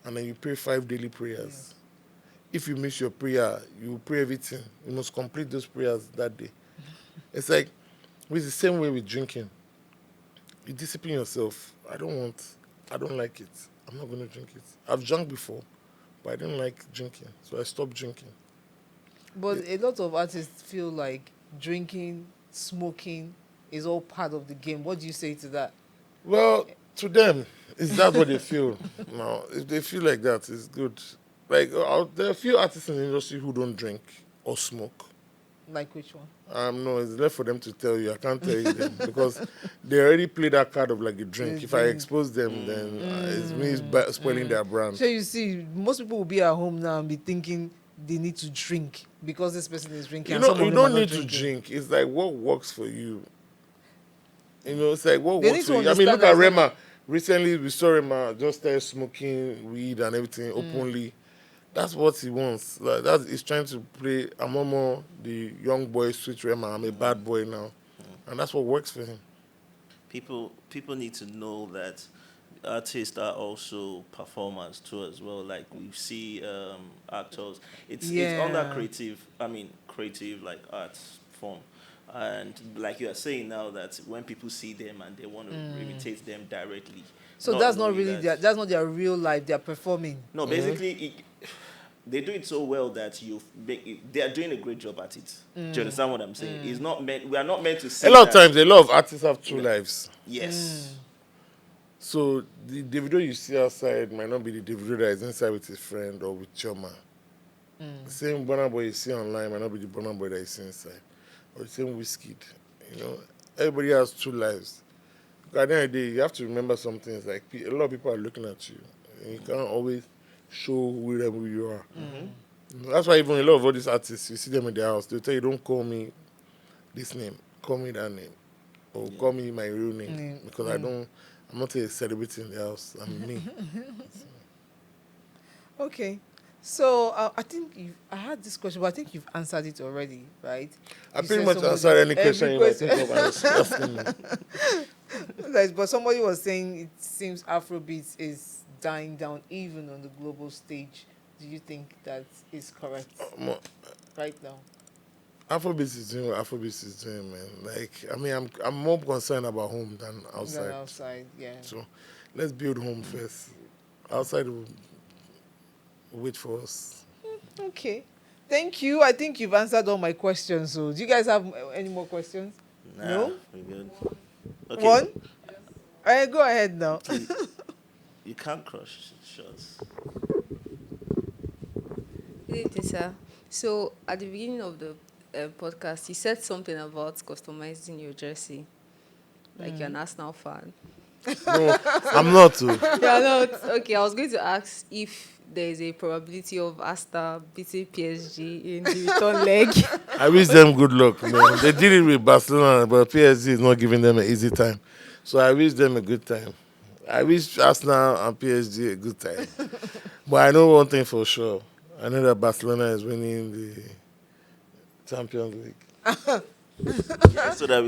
And then you pray 5 daily prayers. If you miss your prayer, you pray everything. You must complete those prayers that day. It's like, it's the same way with drinking. You discipline yourself. I don't like it. I'm not going to drink it. I've drunk before, but I didn't like drinking. So I stopped drinking. But a lot of artists feel like drinking, smoking is all part of the game. What do you say to that? Well, to them, is that what they feel? No, if they feel like that, it's good. Like, there are a few artists in the industry who don't drink or smoke. Like which one? No, it's left for them to tell you. I can't tell you them because they already play that card of like a drink. They If I drink. expose them, then it's me spoiling their brand. So you see, most people will be at home now and be thinking they need to drink because this person is drinking. You and know, some of you them are don't not need to drinking. drink. It's like what works for you. You know, it's like what They works need for to you. I mean, understand look that at it's not Rema. Recently, we saw Rema just started smoking weed and everything openly. That's what he wants. Like that he's trying to play. I'm no more the young boy sweet Rema. I'm a bad boy now, and that's what works for him. People need to know that artists are also performers too as well. Like we see actors. It's under Yeah. creative. I mean creative like arts form. And like you are saying now that when people see them and they want to imitate them directly, So not that's not knowing really that that's not their real life. They're performing. no, basically, they do it so well that they are doing a great job at it. Do you understand what I'm saying? It's not meant. We are not meant to see A lot of that- times, a lot of artists have two lives. Yes. So the Davido you see outside might not be the Davido that is inside with his friend or with Choma. The same Burna Boy you see online might not be the Burna Boy that you see inside. Or the same Wizkid. You know, everybody has two lives. But at the end of the day, you have to remember some things. Like a lot of people are looking at you, and you can't always show who you are. That's why even a lot of all these artists, you see them in their house, they'll tell you, "Don't call me this name, call me that name, or call me my real name," because I'm not a celebrity in the house. I'm me. Okay. So I think I had this question, but I think you've answered it already, right? I You pretty said much somebody- answered any question every you might think of and it's asking me. Like, but somebody was saying it seems Afrobeats is dying down even on the global stage. Do you think that is correct right now? Afrobeats is doing what Afrobeats is doing, man. Like, I mean, I'm more concerned about home than outside. Than outside, yeah. So let's build home first. Outside will wait for us. Okay. Thank you. I think you've answered all my questions. So, do you guys have any more questions? Nah, No? we're good. Okay. One? All right, go ahead now. You can't crush shots. Good evening, sir. So, at the beginning of the podcast, you said something about customizing your jersey. Like you're an Arsenal fan. No, I'm not too. You're not. Okay, I was going to ask if there is a probability of Asta beating PSG in the return leg. I wish them good luck, man. They did it with Barcelona, but PSG is not giving them an easy time. So I wish them a good time. I wish Arsenal and PSG a good time. But I know one thing for sure. I know that Barcelona is winning the Champions League. So that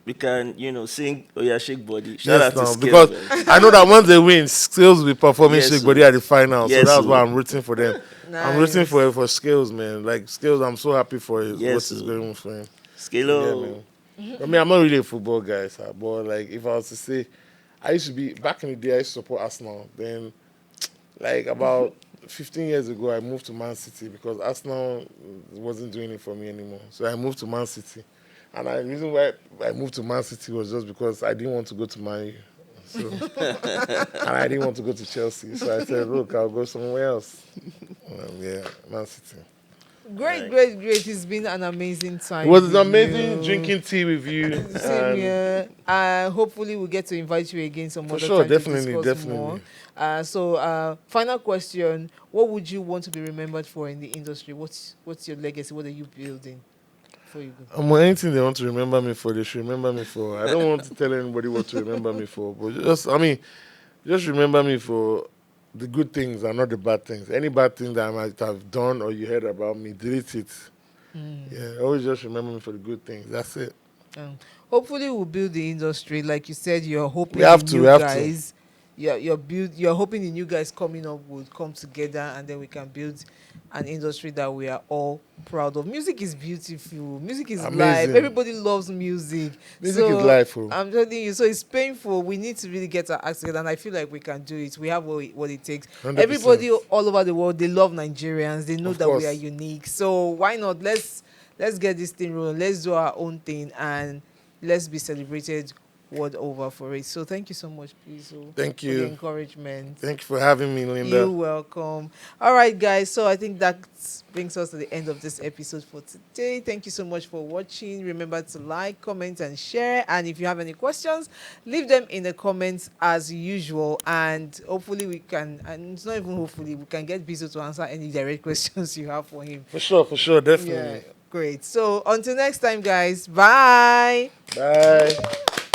we can sing Oya Shake Body. Shout out Yes, to now, Scale, because man. I know that once they win, Skills will be performing Yes, Shake sir. Body at the final. Yes, so that's sir. why I'm rooting for them. I'm rooting Nice. for Skills, man. Like Skills, I'm so happy for it. Yes, What is sir. going on for him. Scalo. Yeah, man. I mean, I'm not really a football guy, sir, but like if I was to say, I used to be back in the day. I used to support Arsenal. Then, like about 15 years ago, I moved to Man City because Arsenal wasn't doing it for me anymore. So I moved to Man City, and the reason why I moved to Man City was just because I didn't want to go to Man U. So, and I didn't want to go to Chelsea. So I said, look, I'll go somewhere else. Yeah, Man City. Great, great, great. It's been an amazing time. It was with amazing you. drinking tea with you. Same and here. Hopefully, we'll get to invite you again some For other sure, time to definitely, discuss definitely. more. So, final question: what would you want to be remembered for in the industry? What's your legacy? What are you building? Before you go. Anything they want to remember me for, they should remember me for. I don't want to tell anybody what to remember me for, but just remember me for the good things and not the bad things. Any bad thing that I might have done or you heard about me, delete it. Yeah, always just remember me for the good things. That's it. Hopefully, we'll build the industry. Like you said, you're hoping We have the to, new we have to. guys. You're hoping the new guys coming up would come together, and then we can build an industry that we are all proud of. Music is beautiful. Music is life. Amazing. Everybody loves music. Music is life, oh. I'm telling you. So it's painful. We need to really get our acts together, and I feel like we can do it. We have what it takes. 100%. Everybody all over the world, they love Nigerians. They know Of that course. we are unique. So why not? Let's get this thing rolling. Let's do our own thing, and let's be celebrated world over for it. So thank you so much, Bizzle. Thank For the you. encouragement. Thank you for having me, Linda. You're welcome. All right, guys. So I think that brings us to the end of this episode for today. Thank you so much for watching. Remember to like, comment, and share. And if you have any questions, leave them in the comments as usual. And hopefully we can, and it's not even hopefully, we can get Bizzle to answer any direct questions you have for him. For sure, definitely. Yeah, great. So until next time, guys. Bye. Bye.